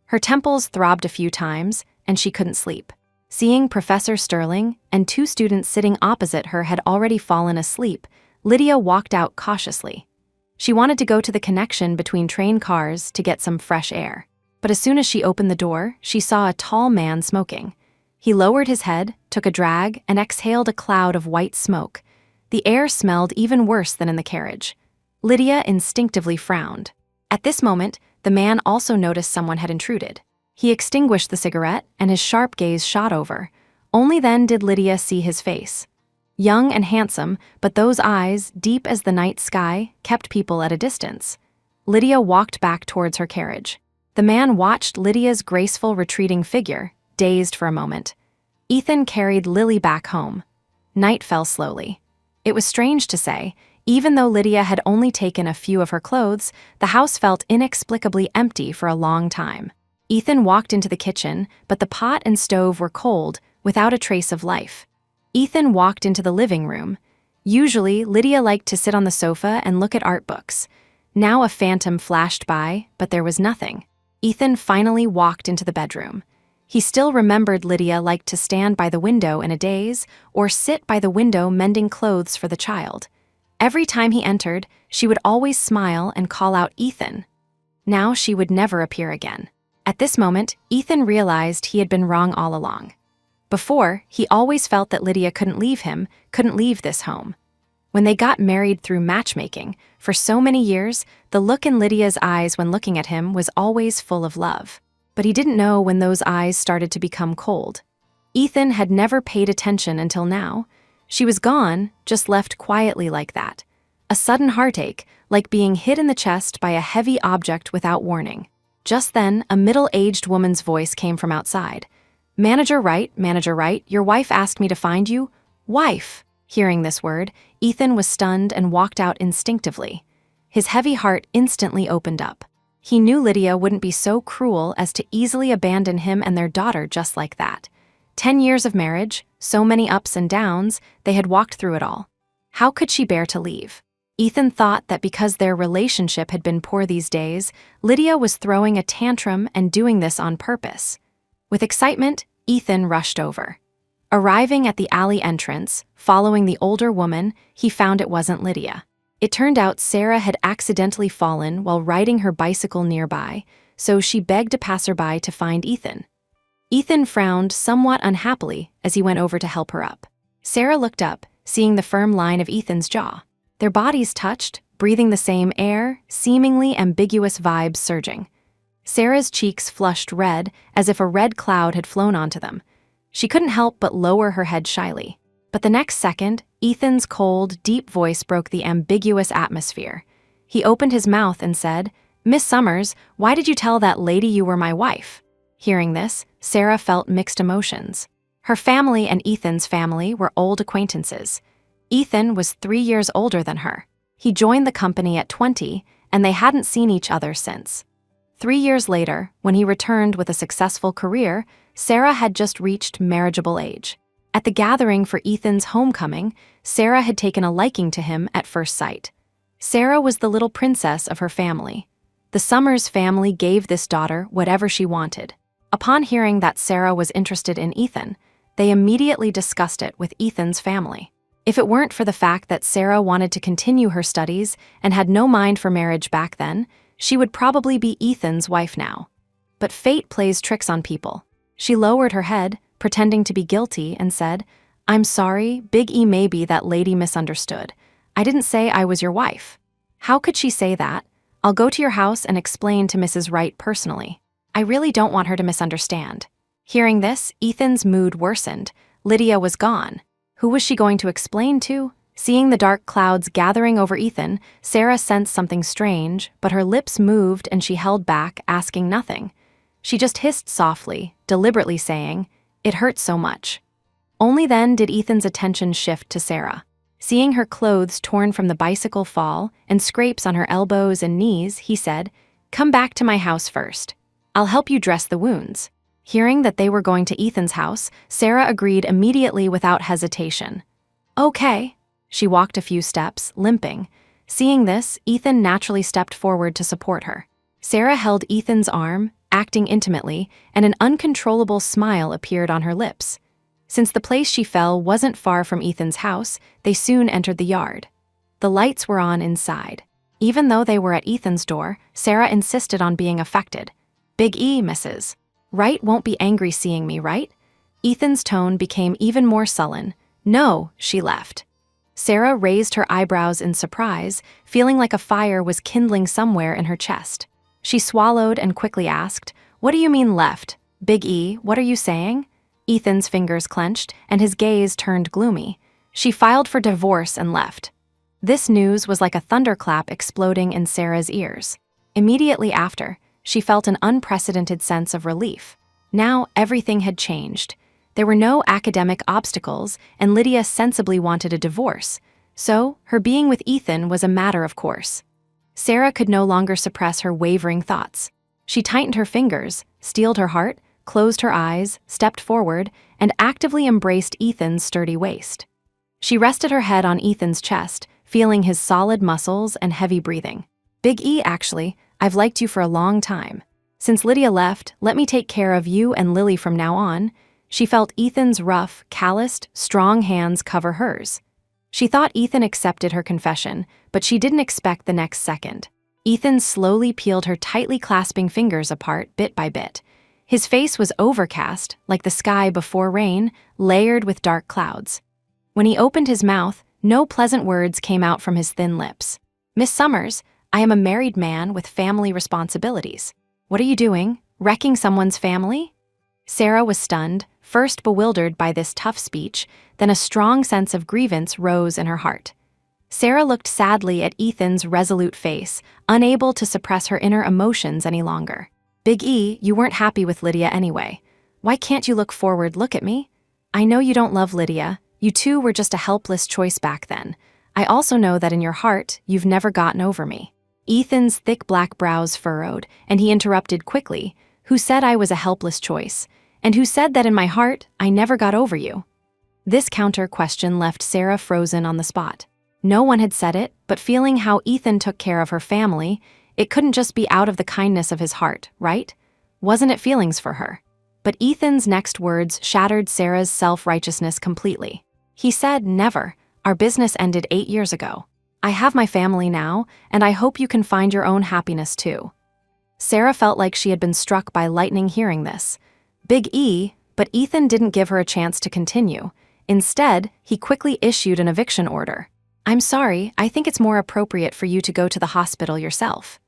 Speaker 1: Her temples throbbed a few times, and she couldn't sleep. Seeing Professor Sterling and 2 students sitting opposite her had already fallen asleep, Lydia walked out cautiously. She wanted to go to the connection between train cars to get some fresh air. But as soon as she opened the door, she saw a tall man smoking. He lowered his head, took a drag, and exhaled a cloud of white smoke. The air smelled even worse than in the carriage. Lydia instinctively frowned. At this moment, the man also noticed someone had intruded. He extinguished the cigarette, and his sharp gaze shot over. Only then did Lydia see his face. Young and handsome, but those eyes, deep as the night sky, kept people at a distance. Lydia walked back towards her carriage. The man watched Lydia's graceful retreating figure, dazed for a moment. Ethan carried Lily back home. Night fell slowly. It was strange to say, even though Lydia had only taken a few of her clothes, the house felt inexplicably empty for a long time. Ethan walked into the kitchen, but the pot and stove were cold, without a trace of life. Ethan walked into the living room. Usually, Lydia liked to sit on the sofa and look at art books. Now a phantom flashed by, but there was nothing. Ethan finally walked into the bedroom. He still remembered Lydia liked to stand by the window in a daze, or sit by the window mending clothes for the child. Every time he entered, she would always smile and call out Ethan. Now she would never appear again. At this moment, Ethan realized he had been wrong all along. Before, he always felt that Lydia couldn't leave this home. When they got married through matchmaking, for so many years, the look in Lydia's eyes when looking at him was always full of love. But he didn't know when those eyes started to become cold. Ethan had never paid attention until now. She was gone, just left quietly like that. A sudden heartache, like being hit in the chest by a heavy object without warning. Just then, a middle-aged woman's voice came from outside. Manager Wright, your wife asked me to find you." Wife! Hearing this word, Ethan was stunned and walked out instinctively. His heavy heart instantly opened up. He knew Lydia wouldn't be so cruel as to easily abandon him and their daughter just like that. 10 years of marriage, so many ups and downs, they had walked through it all. How could she bear to leave? Ethan thought that because their relationship had been poor these days, Lydia was throwing a tantrum and doing this on purpose. With excitement, Ethan rushed over. Arriving at the alley entrance, following the older woman, he found it wasn't Lydia. It turned out Sarah had accidentally fallen while riding her bicycle nearby, so she begged a passerby to find Ethan. Ethan frowned somewhat unhappily as he went over to help her up. Sarah looked up, seeing the firm line of Ethan's jaw. Their bodies touched, breathing the same air, seemingly ambiguous vibes surging. Sarah's cheeks flushed red, as if a red cloud had flown onto them. She couldn't help but lower her head shyly. But the next second, Ethan's cold, deep voice broke the ambiguous atmosphere. He opened his mouth and said, "Miss Summers, why did you tell that lady you were my wife?" Hearing this, Sarah felt mixed emotions. Her family and Ethan's family were old acquaintances. Ethan was 3 years older than her. He joined the company at 20, and they hadn't seen each other since. 3 years later, when he returned with a successful career, Sarah had just reached marriageable age. At the gathering for Ethan's homecoming, Sarah had taken a liking to him at first sight. Sarah was the little princess of her family. The Summers family gave this daughter whatever she wanted. Upon hearing that Sarah was interested in Ethan, they immediately discussed it with Ethan's family. If it weren't for the fact that Sarah wanted to continue her studies and had no mind for marriage back then, she would probably be Ethan's wife now. But fate plays tricks on people. She lowered her head, pretending to be guilty, and said, "I'm sorry, Big E, maybe that lady misunderstood. I didn't say I was your wife." How could she say that? "I'll go to your house and explain to Mrs. Wright personally. I really don't want her to misunderstand." Hearing this, Ethan's mood worsened. Lydia was gone. Who was she going to explain to? Seeing the dark clouds gathering over Ethan, Sarah sensed something strange, but her lips moved and she held back, asking nothing. She just hissed softly, deliberately saying, "It hurts so much." Only then did Ethan's attention shift to Sarah. Seeing her clothes torn from the bicycle fall and scrapes on her elbows and knees, he said, "Come back to my house first. I'll help you dress the wounds." Hearing that they were going to Ethan's house, Sarah agreed immediately without hesitation. "Okay." She walked a few steps, limping. Seeing this, Ethan naturally stepped forward to support her. Sarah held Ethan's arm, acting intimately, and an uncontrollable smile appeared on her lips. Since the place she fell wasn't far from Ethan's house, they soon entered the yard. The lights were on inside. Even though they were at Ethan's door, Sarah insisted on being affected. "Big E, Mrs. Wright won't be angry seeing me, right?" Ethan's tone became even more sullen. "No," she left. Sarah raised her eyebrows in surprise, feeling like a fire was kindling somewhere in her chest. She swallowed and quickly asked, "What do you mean left? Big E, what are you saying?" Ethan's fingers clenched, and his gaze turned gloomy. She filed for divorce and left. This news was like a thunderclap exploding in Sarah's ears. Immediately after, she felt an unprecedented sense of relief. Now everything had changed. There were no academic obstacles, and Lydia sensibly wanted a divorce, so her being with Ethan was a matter of course. Sarah could no longer suppress her wavering thoughts. She tightened her fingers, steeled her heart, closed her eyes, stepped forward, and actively embraced Ethan's sturdy waist. She rested her head on Ethan's chest, feeling his solid muscles and heavy breathing. "Big E, actually, I've liked you for a long time. Since Lydia left, let me take care of you and Lily from now on." She felt Ethan's rough, calloused, strong hands cover hers. She thought Ethan accepted her confession, but she didn't expect the next second. Ethan slowly peeled her tightly clasping fingers apart bit by bit. His face was overcast, like the sky before rain, layered with dark clouds. When he opened his mouth, no pleasant words came out from his thin lips. "Miss Summers, I am a married man with family responsibilities. What are you doing? Wrecking someone's family?" Sarah was stunned, first bewildered by this tough speech, then a strong sense of grievance rose in her heart. Sarah looked sadly at Ethan's resolute face, unable to suppress her inner emotions any longer. "Big E, you weren't happy with Lydia anyway. Why can't you look forward? Look at me. I know you don't love Lydia. You two were just a helpless choice back then. I also know that in your heart, you've never gotten over me." Ethan's thick black brows furrowed, and he interrupted quickly. "Who said I was a helpless choice? And who said that in my heart, I never got over you?" This counter question left Sarah frozen on the spot. No one had said it, but feeling how Ethan took care of her family, it couldn't just be out of the kindness of his heart, right? Wasn't it feelings for her? But Ethan's next words shattered Sarah's self-righteousness completely. He said, "Never. Our business ended 8 years ago. I have my family now, and I hope you can find your own happiness too." Sarah felt like she had been struck by lightning hearing this. Big E, but Ethan didn't give her a chance to continue. Instead, he quickly issued an eviction order. "I'm sorry, I think it's more appropriate for you to go to the hospital yourself.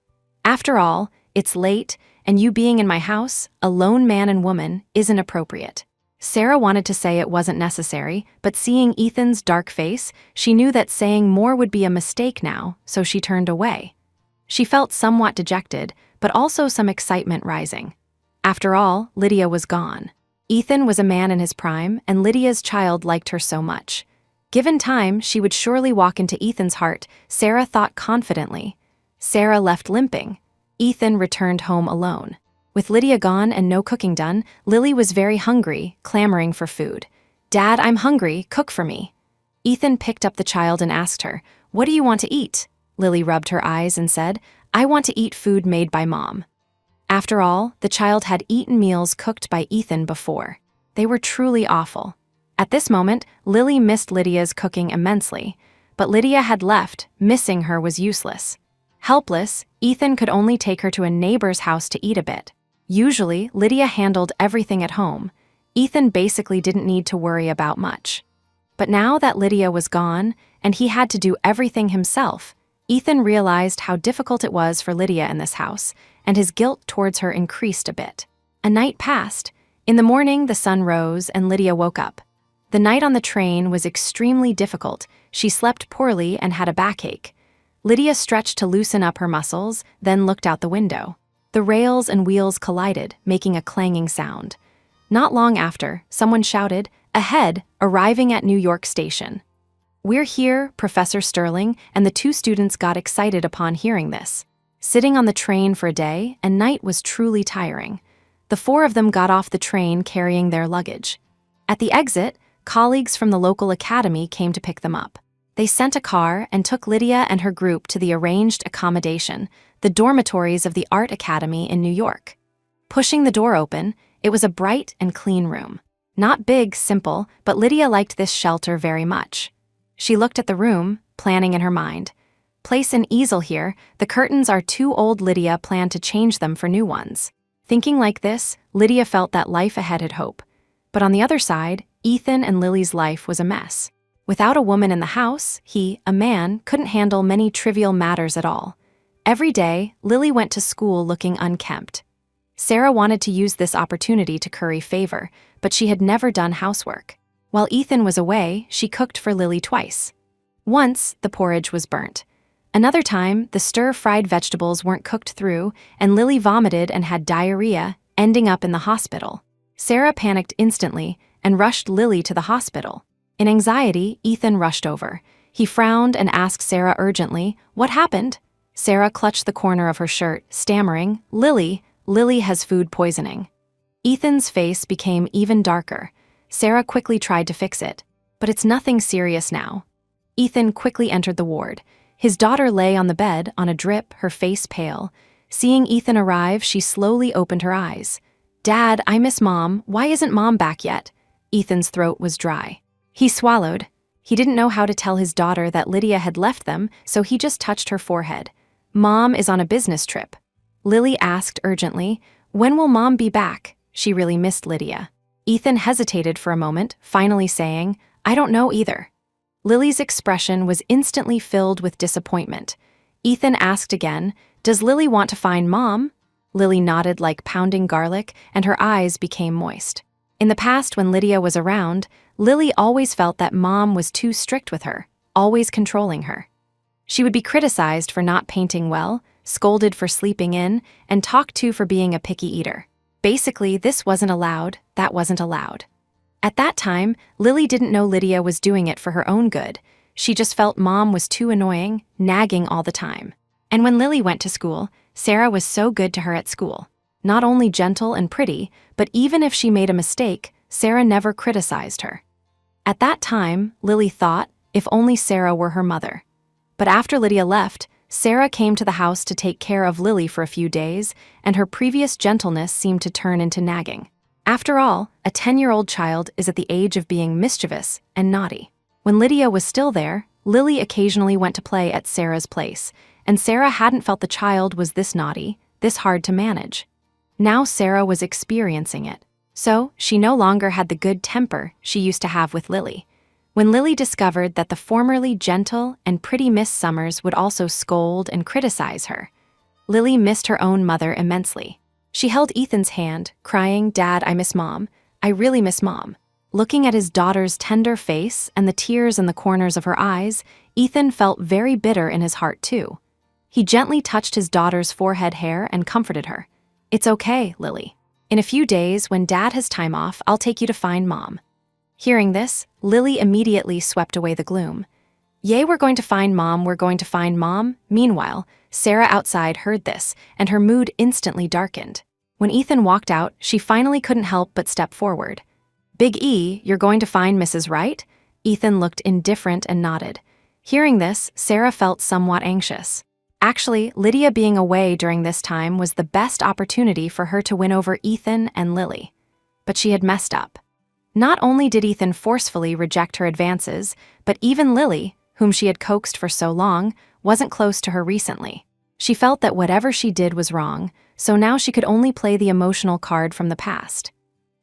Speaker 1: After all, it's late, and you being in my house, a lone man and woman, isn't appropriate." Sarah wanted to say it wasn't necessary, but seeing Ethan's dark face, she knew that saying more would be a mistake now, so she turned away. She felt somewhat dejected, but also some excitement rising. After all, Lydia was gone. Ethan was a man in his prime, and Lydia's child liked her so much. Given time, she would surely walk into Ethan's heart, Sarah thought confidently. Sarah left limping. Ethan returned home alone. With Lydia gone and no cooking done, Lily was very hungry, clamoring for food. "Dad, I'm hungry, cook for me." Ethan picked up the child and asked her, "What do you want to eat?" Lily rubbed her eyes and said, "I want to eat food made by Mom." After all, the child had eaten meals cooked by Ethan before. They were truly awful. At this moment, Lily missed Lydia's cooking immensely, but Lydia had left, missing her was useless. Helpless, Ethan could only take her to a neighbor's house to eat a bit. Usually, Lydia handled everything at home. Ethan basically didn't need to worry about much. But now that Lydia was gone, and he had to do everything himself, Ethan realized how difficult it was for Lydia in this house, and his guilt towards her increased a bit. A night passed. In the morning, the sun rose, and Lydia woke up. The night on the train was extremely difficult. She slept poorly and had a backache. Lydia stretched to loosen up her muscles, then looked out the window. The rails and wheels collided, making a clanging sound. Not long after, someone shouted, "Ahead, arriving at New York Station." "We're here, Professor Sterling," and the two students got excited upon hearing this. Sitting on the train for a day and night was truly tiring. The four of them got off the train carrying their luggage. At the exit, colleagues from the local academy came to pick them up. They sent a car and took Lydia and her group to the arranged accommodation, the dormitories of the Art Academy in New York. Pushing the door open, it was a bright and clean room. Not big, simple, but Lydia liked this shelter very much. She looked at the room, planning in her mind. "Place an easel here, the curtains are too old." Lydia planned to change them for new ones. Thinking like this, Lydia felt that life ahead had hope. But on the other side, Ethan and Lily's life was a mess. Without a woman in the house, he, a man, couldn't handle many trivial matters at all. Every day, Lily went to school looking unkempt. Sarah wanted to use this opportunity to curry favor, but she had never done housework. While Ethan was away, she cooked for Lily twice. Once, the porridge was burnt. Another time, the stir-fried vegetables weren't cooked through, and Lily vomited and had diarrhea, ending up in the hospital. Sarah panicked instantly and rushed Lily to the hospital. In anxiety, Ethan rushed over. He frowned and asked Sarah urgently, "What happened?" Sarah clutched the corner of her shirt, stammering, Lily has food poisoning. Ethan's face became even darker. Sarah quickly tried to fix it. But it's nothing serious now. Ethan quickly entered the ward. His daughter lay on the bed, on a drip, her face pale. Seeing Ethan arrive, she slowly opened her eyes. "Dad, I miss Mom. Why isn't Mom back yet?" Ethan's throat was dry. He swallowed. He didn't know how to tell his daughter that Lydia had left them, so he just touched her forehead. "Mom is on a business trip." Lily asked urgently, "When will Mom be back?" She really missed Lydia. Ethan hesitated for a moment, finally saying, "I don't know either." Lily's expression was instantly filled with disappointment. Ethan asked again, "Does Lily want to find Mom?" Lily nodded like pounding garlic, and her eyes became moist. In the past, when Lydia was around, Lily always felt that Mom was too strict with her, always controlling her. She would be criticized for not painting well, scolded for sleeping in, and talked to for being a picky eater. Basically, this wasn't allowed, that wasn't allowed. At that time, Lily didn't know Lydia was doing it for her own good. She just felt Mom was too annoying, nagging all the time. And when Lily went to school, Sarah was so good to her at school. Not only gentle and pretty, but even if she made a mistake, Sarah never criticized her. At that time, Lily thought, if only Sarah were her mother. But after Lydia left, Sarah came to the house to take care of Lily for a few days, and her previous gentleness seemed to turn into nagging. After all, a 10-year-old child is at the age of being mischievous and naughty. When Lydia was still there, Lily occasionally went to play at Sarah's place, and Sarah hadn't felt the child was this naughty, this hard to manage. Now Sarah was experiencing it, so she no longer had the good temper she used to have with Lily. When Lily discovered that the formerly gentle and pretty Miss Summers would also scold and criticize her, Lily missed her own mother immensely. She held Ethan's hand, crying, "Dad, I miss Mom. I really miss Mom." Looking at his daughter's tender face and the tears in the corners of her eyes, Ethan felt very bitter in his heart too. He gently touched his daughter's forehead hair and comforted her. "It's okay, Lily. In a few days, when Dad has time off, I'll take you to find Mom." Hearing this, Lily immediately swept away the gloom. "Yay, we're going to find Mom, we're going to find Mom." Meanwhile, Sarah outside heard this, and her mood instantly darkened. When Ethan walked out, she finally couldn't help but step forward. "Big E, you're going to find Mrs. Wright?" Ethan looked indifferent and nodded. Hearing this, Sarah felt somewhat anxious. Actually, Lydia being away during this time was the best opportunity for her to win over Ethan and Lily. But she had messed up. Not only did Ethan forcefully reject her advances, but even Lily, whom she had coaxed for so long, wasn't close to her recently. She felt that whatever she did was wrong, so now she could only play the emotional card from the past.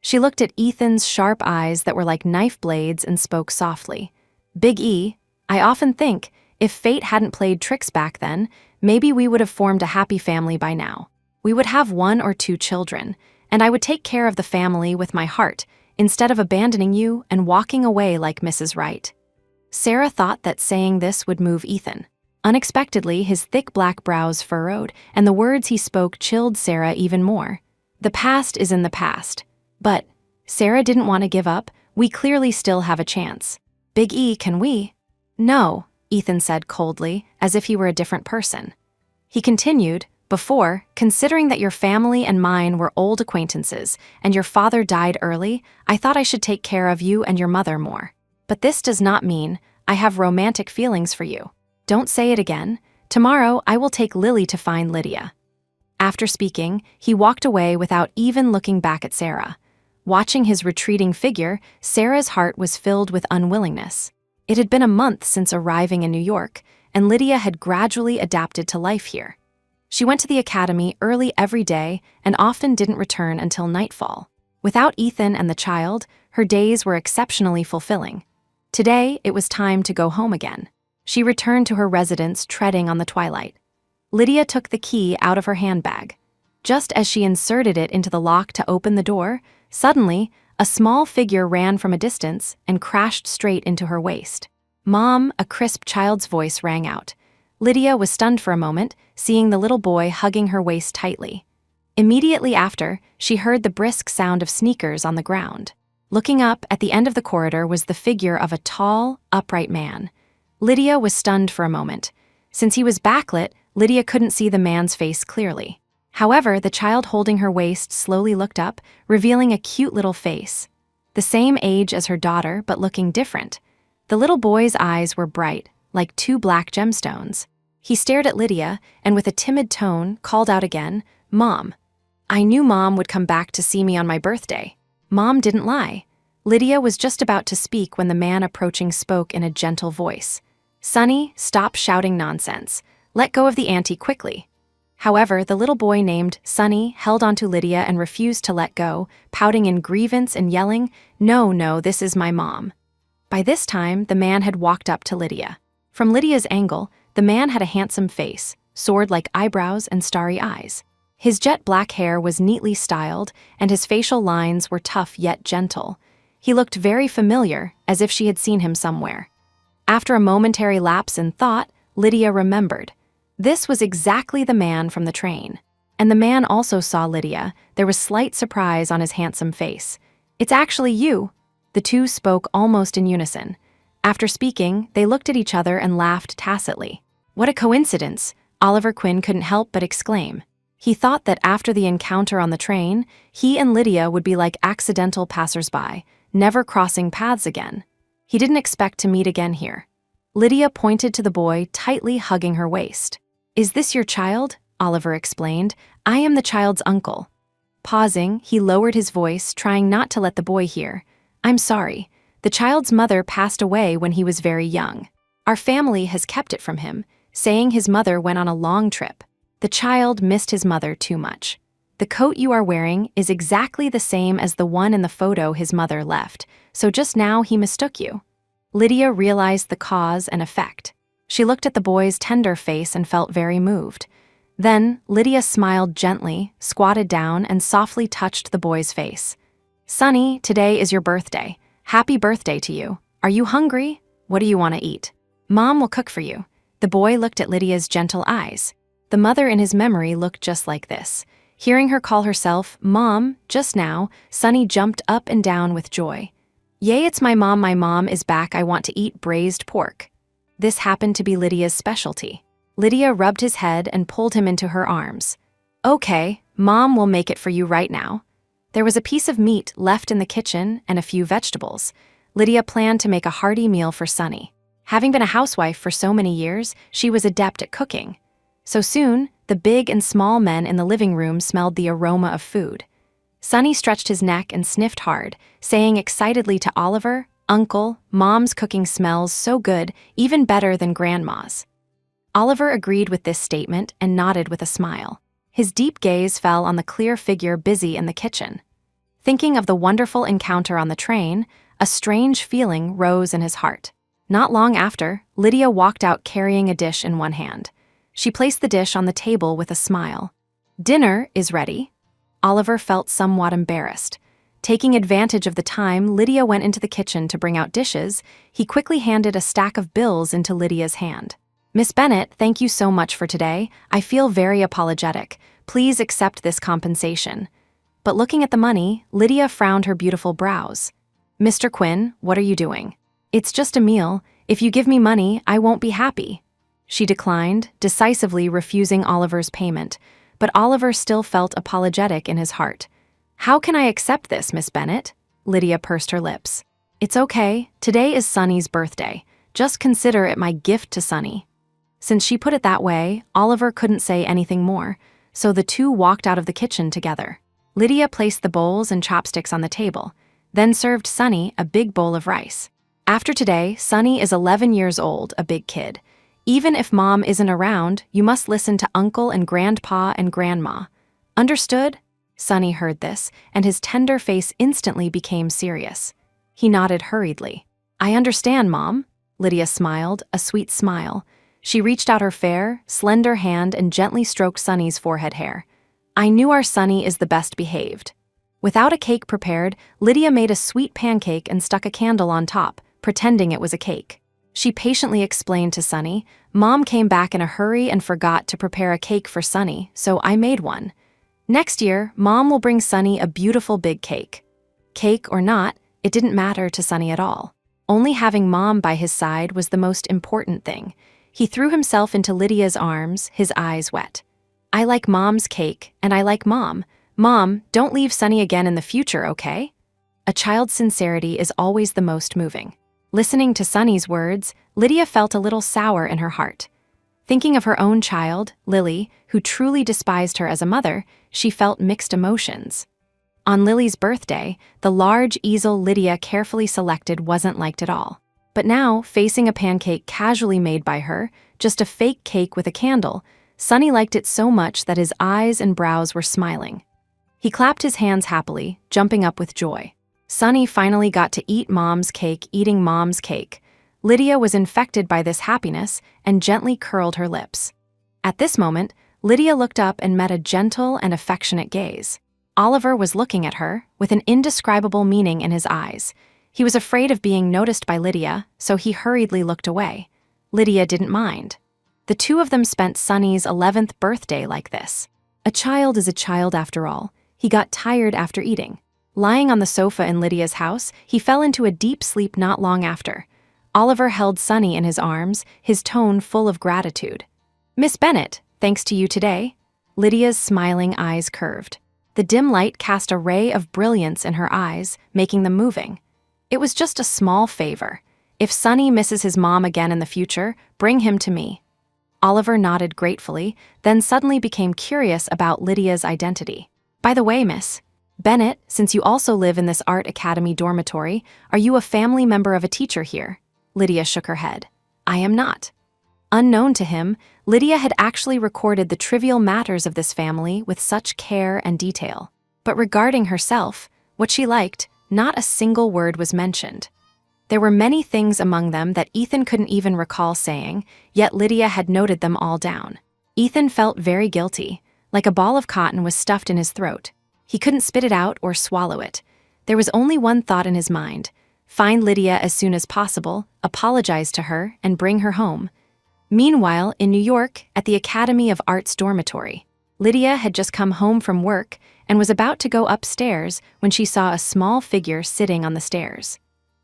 Speaker 1: She looked at Ethan's sharp eyes that were like knife blades and spoke softly. "Big E, I often think, if fate hadn't played tricks back then, maybe we would have formed a happy family by now. We would have 1 or 2 children, and I would take care of the family with my heart, instead of abandoning you and walking away like Mrs. Wright." Sarah thought that saying this would move Ethan. Unexpectedly, his thick black brows furrowed, and the words he spoke chilled Sarah even more. "The past is in the past. But," Sarah didn't want to give up, "we clearly still have a chance. Big E, can we?" "No," Ethan said coldly, as if he were a different person. He continued, "Before, considering that your family and mine were old acquaintances, and your father died early, I thought I should take care of you and your mother more. But this does not mean I have romantic feelings for you. Don't say it again. Tomorrow, I will take Lily to find Lydia." After speaking, he walked away without even looking back at Sarah. Watching his retreating figure, Sarah's heart was filled with unwillingness. It had been a month since arriving in New York, and Lydia had gradually adapted to life here. She went to the academy early every day and often didn't return until nightfall. Without Ethan and the child, her days were exceptionally fulfilling. Today, it was time to go home again. She returned to her residence, treading on the twilight. Lydia took the key out of her handbag. Just as she inserted it into the lock to open the door, suddenly, a small figure ran from a distance and crashed straight into her waist. "Mom," a crisp child's voice rang out. Lydia was stunned for a moment, seeing the little boy hugging her waist tightly. Immediately after, she heard the brisk sound of sneakers on the ground. Looking up, at the end of the corridor was the figure of a tall, upright man. Lydia was stunned for a moment. Since he was backlit, Lydia couldn't see the man's face clearly. However, the child holding her waist slowly looked up, revealing a cute little face. The same age as her daughter, but looking different. The little boy's eyes were bright, like two black gemstones. He stared at Lydia and with a timid tone called out again, "Mom." I knew Mom would come back to see me on my birthday. Mom didn't lie. Lydia was just about to speak when the man approaching spoke in a gentle voice. "Sonny, stop shouting nonsense. Let go of the auntie quickly." However, the little boy named Sonny held onto Lydia and refused to let go, pouting in grievance and yelling, "No, no, this is my mom." By this time, the man had walked up to Lydia. From Lydia's angle, the man had a handsome face, sword-like eyebrows and starry eyes. His jet black hair was neatly styled, and his facial lines were tough yet gentle. He looked very familiar, as if she had seen him somewhere. After a momentary lapse in thought, Lydia remembered. This was exactly the man from the train. And the man also saw Lydia. There was slight surprise on his handsome face. "It's actually you." The two spoke almost in unison. After speaking, they looked at each other and laughed tacitly. "What a coincidence," Oliver Quinn couldn't help but exclaim. He thought that after the encounter on the train, he and Lydia would be like accidental passers-by, never crossing paths again. He didn't expect to meet again here. Lydia pointed to the boy, tightly hugging her waist. "Is this your child?" Oliver explained. "I am the child's uncle." Pausing, he lowered his voice, trying not to let the boy hear. "I'm sorry. The child's mother passed away when he was very young. Our family has kept it from him, saying his mother went on a long trip. The child missed his mother too much. The coat you are wearing is exactly the same as the one in the photo his mother left, so just now he mistook you." Lydia realized the cause and effect. She looked at the boy's tender face and felt very moved. Then, Lydia smiled gently, squatted down, and softly touched the boy's face. "Sonny, today is your birthday. Happy birthday to you. Are you hungry? What do you want to eat? Mom will cook for you." The boy looked at Lydia's gentle eyes. The mother in his memory looked just like this. Hearing her call herself Mom just now, Sonny jumped up and down with joy. "Yay, it's my mom is back. I want to eat braised pork." This happened to be Lydia's specialty. Lydia rubbed his head and pulled him into her arms. "Okay, Mom will make it for you right now." There was a piece of meat left in the kitchen and a few vegetables. Lydia planned to make a hearty meal for Sonny. Having been a housewife for so many years, she was adept at cooking. So soon, the big and small men in the living room smelled the aroma of food. Sonny stretched his neck and sniffed hard, saying excitedly to Oliver, "Uncle, Mom's cooking smells so good, even better than Grandma's." Oliver agreed with this statement and nodded with a smile. His deep gaze fell on the clear figure busy in the kitchen. Thinking of the wonderful encounter on the train, a strange feeling rose in his heart. Not long after, Lydia walked out carrying a dish in one hand. She placed the dish on the table with a smile. "Dinner is ready." Oliver felt somewhat embarrassed. Taking advantage of the time Lydia went into the kitchen to bring out dishes, he quickly handed a stack of bills into Lydia's hand. "Miss Bennett, thank you so much for today. I feel very apologetic. Please accept this compensation." But looking at the money, Lydia frowned her beautiful brows. "Mr. Quinn, what are you doing? It's just a meal. If you give me money, I won't be happy." She declined, decisively refusing Oliver's payment, but Oliver still felt apologetic in his heart. "How can I accept this, Miss Bennett?" Lydia pursed her lips. "It's okay. Today is Sonny's birthday. Just consider it my gift to Sonny." Since she put it that way, Oliver couldn't say anything more, so the two walked out of the kitchen together. Lydia placed the bowls and chopsticks on the table, then served Sonny a big bowl of rice. After today, Sonny is 11 years old, a big kid. Even if Mom isn't around, you must listen to Uncle and Grandpa and Grandma. Understood? Sonny heard this, and his tender face instantly became serious. He nodded hurriedly. "I understand, Mom." Lydia smiled, a sweet smile. She reached out her fair, slender hand and gently stroked Sonny's forehead hair. "I knew our Sonny is the best behaved." Without a cake prepared, Lydia made a sweet pancake and stuck a candle on top, pretending it was a cake. She patiently explained to Sonny, "Mom came back in a hurry and forgot to prepare a cake for Sonny, so I made one. Next year, Mom will bring Sonny a beautiful big cake." Cake or not, it didn't matter to Sonny at all. Only having Mom by his side was the most important thing. He threw himself into Lydia's arms, his eyes wet. I like Mom's cake, and I like Mom. Mom, don't leave Sunny again in the future, okay? A child's sincerity is always the most moving. Listening to Sunny's words, Lydia felt a little sour in her heart. Thinking of her own child, Lily, who truly despised her as a mother, she felt mixed emotions. On Lily's birthday, the large easel Lydia carefully selected wasn't liked at all. But now, facing a pancake casually made by her, just a fake cake with a candle, Sunny liked it so much that his eyes and brows were smiling. He clapped his hands happily, jumping up with joy. Sunny finally got to eat Mom's cake, eating Mom's cake. Lydia was infected by this happiness and gently curled her lips. At this moment, Lydia looked up and met a gentle and affectionate gaze. Oliver was looking at her, with an indescribable meaning in his eyes. He was afraid of being noticed by Lydia, so he hurriedly looked away. Lydia didn't mind. The two of them spent Sunny's 11th birthday like this. A child is a child after all. He got tired after eating. Lying on the sofa in Lydia's house, he fell into a deep sleep not long after. Oliver held Sunny in his arms, his tone full of gratitude. "Miss Bennet, thanks to you today." Lydia's smiling eyes curved. The dim light cast a ray of brilliance in her eyes, making them moving. "It was just a small favor. If Sunny misses his mom again in the future, bring him to me." Oliver nodded gratefully, then suddenly became curious about Lydia's identity. "By the way, Miss Bennet, since you also live in this Art Academy dormitory, are you a family member of a teacher here?" Lydia shook her head. "I am not." Unknown to him, Lydia had actually recorded the trivial matters of this family with such care and detail. But regarding herself, what she liked, not a single word was mentioned. There were many things among them that Ethan couldn't even recall saying, yet Lydia had noted them all down. Ethan felt very guilty, like a ball of cotton was stuffed in his throat. He couldn't spit it out or swallow it. There was only one thought in his mind: find Lydia as soon as possible, apologize to her, and bring her home. Meanwhile, in New York, at the Academy of Arts dormitory, Lydia had just come home from work and was about to go upstairs when she saw a small figure sitting on the stairs.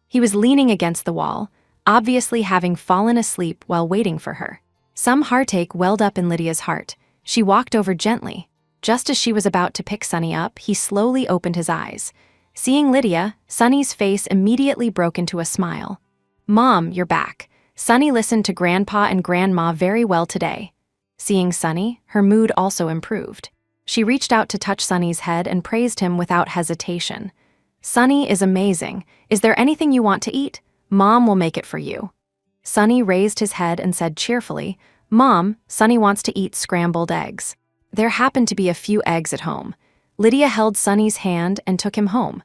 Speaker 1: He was leaning against the wall, obviously having fallen asleep while waiting for her. Some heartache welled up in Lydia's heart. She walked over gently. Just as she was about to pick Sunny up, he slowly opened his eyes. Seeing Lydia, Sunny's face immediately broke into a smile. "Mom, you're back. Sunny listened to Grandpa and Grandma very well today." Seeing Sunny, her mood also improved. She reached out to touch Sunny's head and praised him without hesitation. "Sunny is amazing. Is there anything you want to eat? Mom will make it for you." Sunny raised his head and said cheerfully, "Mom, Sunny wants to eat scrambled eggs." There happened to be a few eggs at home. Lydia held Sunny's hand and took him home.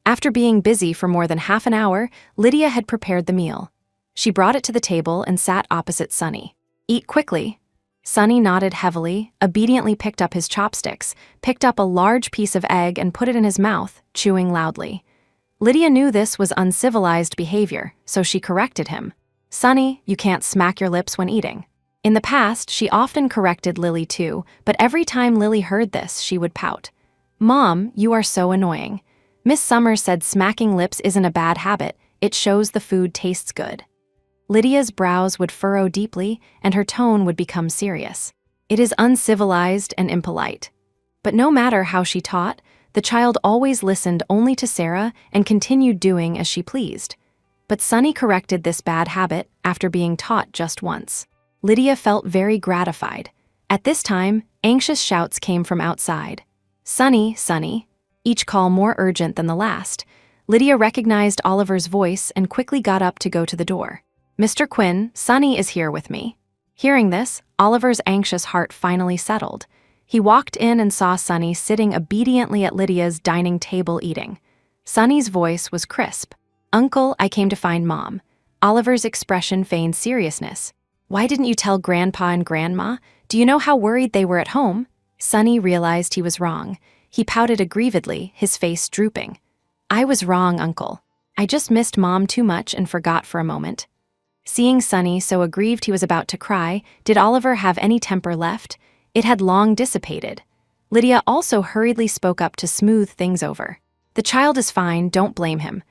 Speaker 1: After being busy for more than half an hour, Lydia had prepared the meal. She brought it to the table and sat opposite Sunny. "Eat quickly." Sunny nodded heavily, obediently picked up his chopsticks, picked up a large piece of egg and put it in his mouth, chewing loudly. Lydia knew this was uncivilized behavior, so she corrected him. "Sunny, you can't smack your lips when eating." In the past, she often corrected Lily too, but every time Lily heard this, she would pout. "Mom, you are so annoying. Miss Summers said smacking lips isn't a bad habit, it shows the food tastes good." Lydia's brows would furrow deeply, and her tone would become serious. It is uncivilized and impolite. But no matter how she taught, the child always listened only to Sarah and continued doing as she pleased. But Sunny corrected this bad habit after being taught just once. Lydia felt very gratified. At this time, anxious shouts came from outside. "Sunny, Sunny," each call more urgent than the last. Lydia recognized Oliver's voice and quickly got up to go to the door. "Mr. Quinn, Sunny is here with me." Hearing this, Oliver's anxious heart finally settled. He walked in and saw Sunny sitting obediently at Lydia's dining table eating. Sunny's voice was crisp. "Uncle, I came to find Mom." Oliver's expression feigned seriousness. "Why didn't you tell Grandpa and Grandma? Do you know how worried they were at home?" Sunny realized he was wrong. He pouted aggrievedly, his face drooping. "I was wrong, Uncle. I just missed Mom too much and forgot for a moment." Seeing Sunny so aggrieved he was about to cry, did Oliver have any temper left? It had long dissipated. Lydia also hurriedly spoke up to smooth things over. "The child is fine, don't blame him."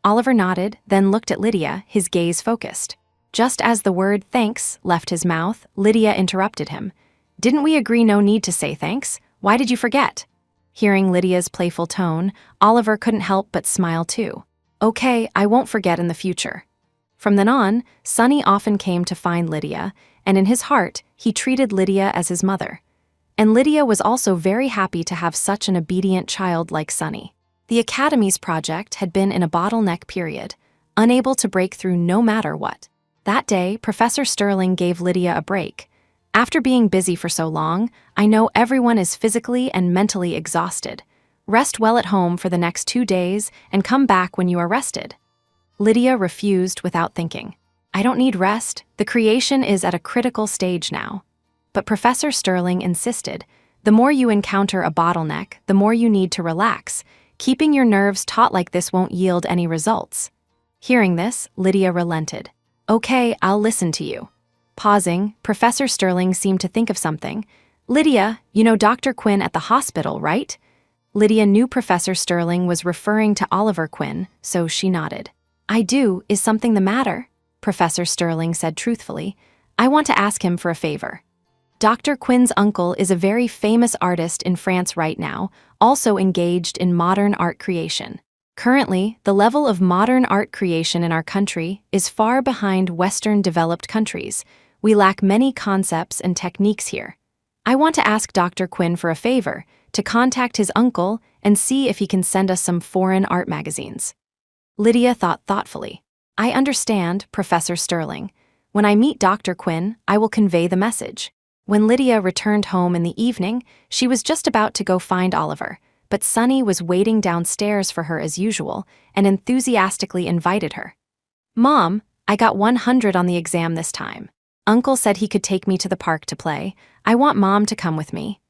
Speaker 1: Oliver nodded, then looked at Lydia, his gaze focused. Just as the word "thanks" left his mouth, Lydia interrupted him. Didn't we agree no need to say thanks? Why did you forget? Hearing Lydia's playful tone, Oliver couldn't help but smile too. Okay, I won't forget in the future. From then on, Sonny often came to find Lydia, and in his heart, he treated Lydia as his mother. And Lydia was also very happy to have such an obedient child like Sonny. The Academy's project had been in a bottleneck period, unable to break through no matter what. That day, Professor Sterling gave Lydia a break. After being busy for so long, I know everyone is physically and mentally exhausted. Rest well at home for the next 2 days and come back when you are rested. Lydia refused without thinking. I don't need rest. The creation is at a critical stage now. But Professor Sterling insisted, the more you encounter a bottleneck, the more you need to relax. Keeping your nerves taut like this won't yield any results. Hearing this, Lydia relented. Okay, I'll listen to you. Pausing, Professor Sterling seemed to think of something. Lydia, you know Dr. Quinn at the hospital, right? Lydia knew Professor Sterling was referring to Oliver Quinn, so she nodded. I do. Is something the matter? Professor Sterling said truthfully. I want to ask him for a favor. Dr. Quinn's uncle is a very famous artist in France right now, also engaged in modern art creation. Currently, the level of modern art creation in our country is far behind Western developed countries. We lack many concepts and techniques here. I want to ask Dr. Quinn for a favor, to contact his uncle and see if he can send us some foreign art magazines. Lydia thought thoughtfully. I understand, Professor Sterling. When I meet Dr. Quinn, I will convey the message. When Lydia returned home in the evening, she was just about to go find Oliver, but Sonny was waiting downstairs for her as usual and enthusiastically invited her. Mom, I got 100 on the exam this time. Uncle said he could take me to the park to play. I want Mom to come with me.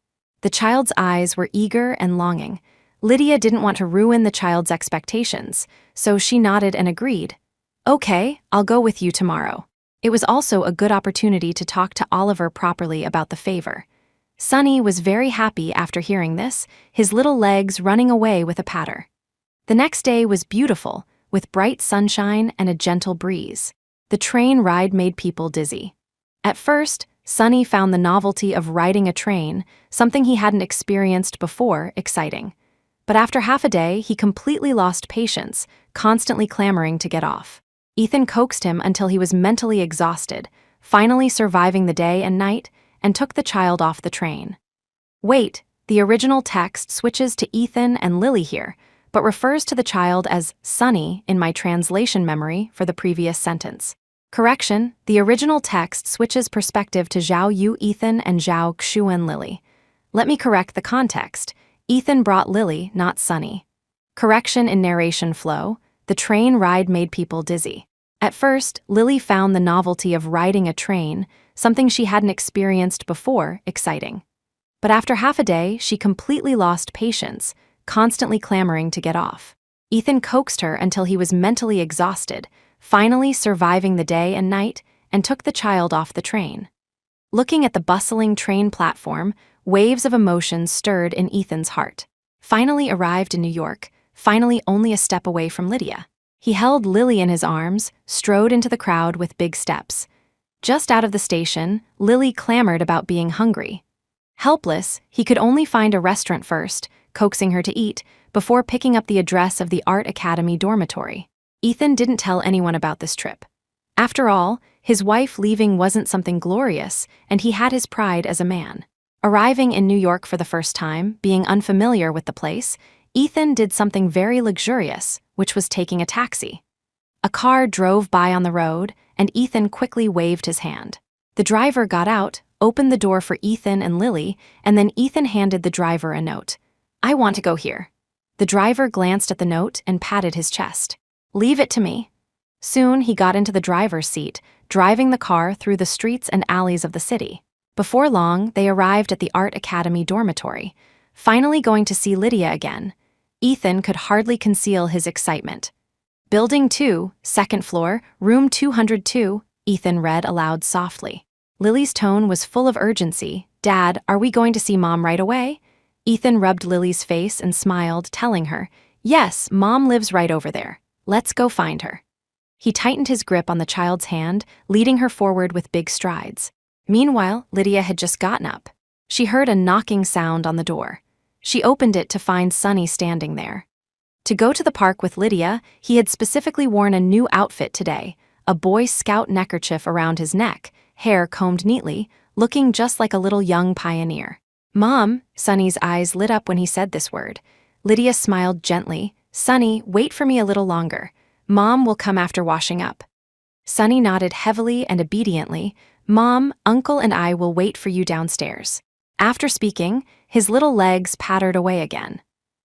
Speaker 1: The child's eyes were eager and longing. Lydia didn't want to ruin the child's expectations, so she nodded and agreed. Okay, I'll go with you tomorrow. It was also a good opportunity to talk to Oliver properly about the favor. Sonny was very happy after hearing this, his little legs running away with a patter. The next day was beautiful, with bright sunshine and a gentle breeze. The train ride made people dizzy. At first, Sonny found the novelty of riding a train, something he hadn't experienced before, exciting. But after half a day, he completely lost patience, constantly clamoring to get off. Ethan coaxed him until he was mentally exhausted, finally surviving the day and night, and took the child off the train. Wait, the original text switches to Ethan and Lily here, but refers to the child as Sonny in my translation memory for the previous sentence. Correction, the original text switches perspective to Zhao Yu Ethan and Zhao Xuan Lily. Let me correct the context. Ethan brought Lily, not Sonny. Correction in narration flow, the train ride made people dizzy. At first, Lily found the novelty of riding a train, something she hadn't experienced before, exciting. But after half a day, she completely lost patience, constantly clamoring to get off. Ethan coaxed her until he was mentally exhausted, finally surviving the day and night, and took the child off the train. Looking at the bustling train platform, waves of emotion stirred in Ethan's heart. Finally arrived in New York, finally only a step away from Lydia. He held Lily in his arms, strode into the crowd with big steps. Just out of the station, Lily clamored about being hungry. Helpless, he could only find a restaurant first, coaxing her to eat, before picking up the address of the Art Academy dormitory. Ethan didn't tell anyone about this trip. After all, his wife leaving wasn't something glorious, and he had his pride as a man. Arriving in New York for the first time, being unfamiliar with the place, Ethan did something very luxurious, which was taking a taxi. A car drove by on the road, and Ethan quickly waved his hand. The driver got out, opened the door for Ethan and Lily, and then Ethan handed the driver a note. I want to go here. The driver glanced at the note and patted his chest. Leave it to me. Soon he got into the driver's seat, driving the car through the streets and alleys of the city. Before long, they arrived at the Art Academy dormitory, finally going to see Lydia again. Ethan could hardly conceal his excitement. Building 2, second floor, room 202, Ethan read aloud softly. Lily's tone was full of urgency. Dad, are we going to see Mom right away? Ethan rubbed Lily's face and smiled, telling her, Yes, Mom lives right over there. Let's go find her. He tightened his grip on the child's hand, leading her forward with big strides. Meanwhile, Lydia had just gotten up. She heard a knocking sound on the door. She opened it to find Sonny standing there. To go to the park with Lydia, he had specifically worn a new outfit today, a Boy Scout neckerchief around his neck, hair combed neatly, looking just like a little young pioneer. "Mom," Sonny's eyes lit up when he said this word. Lydia smiled gently. "Sonny, wait for me a little longer. Mom will come after washing up." Sonny nodded heavily and obediently. "Mom, Uncle and I will wait for you downstairs." After speaking, his little legs pattered away again.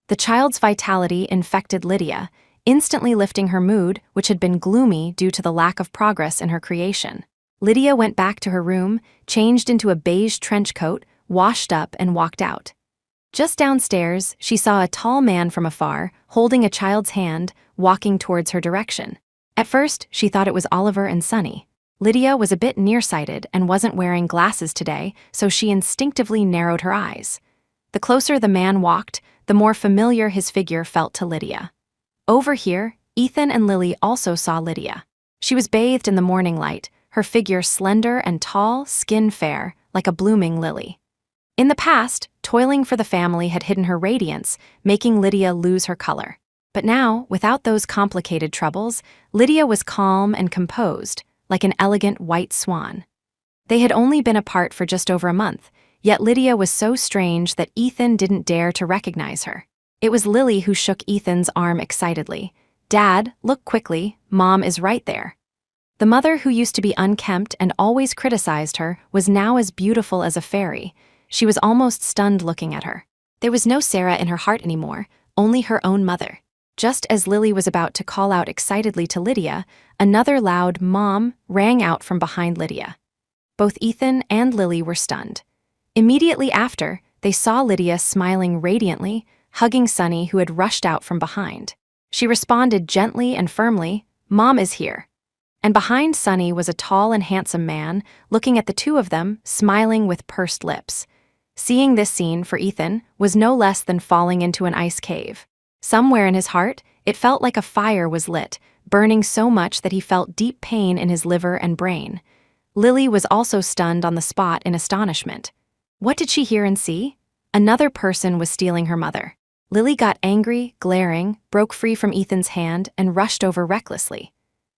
Speaker 1: The child's vitality infected Lydia, instantly lifting her mood, which had been gloomy due to the lack of progress in her creation. Lydia went back to her room, changed into a beige trench coat, washed up, and walked out. Just downstairs, she saw a tall man from afar, holding a child's hand, walking towards her direction. At first, she thought it was Oliver and Sonny. Lydia was a bit nearsighted and wasn't wearing glasses today, so she instinctively narrowed her eyes. The closer the man walked, the more familiar his figure felt to Lydia. Over here, Ethan and Lily also saw Lydia. She was bathed in the morning light, her figure slender and tall, skin fair, like a blooming lily. In the past, toiling for the family had hidden her radiance, making Lydia lose her color. But now, without those complicated troubles, Lydia was calm and composed, like an elegant white swan. They had only been apart for just over a month, yet Lydia was so strange that Ethan didn't dare to recognize her. It was Lily who shook Ethan's arm excitedly. "Dad, look quickly, Mom is right there." The mother who used to be unkempt and always criticized her was now as beautiful as a fairy. She was almost stunned looking at her. There was no Sarah in her heart anymore, only her own mother. Just as Lily was about to call out excitedly to Lydia, another loud "Mom" rang out from behind Lydia. Both Ethan and Lily were stunned. Immediately after, they saw Lydia smiling radiantly, hugging Sonny, who had rushed out from behind. She responded gently and firmly, "Mom is here." And behind Sonny was a tall and handsome man, looking at the two of them, smiling with pursed lips. Seeing this scene for Ethan was no less than falling into an ice cave. Somewhere in his heart, it felt like a fire was lit, burning so much that he felt deep pain in his liver and brain. Lily was also stunned on the spot in astonishment. What did she hear and see? Another person was stealing her mother. Lily got angry, glaring, broke free from Ethan's hand, and rushed over recklessly.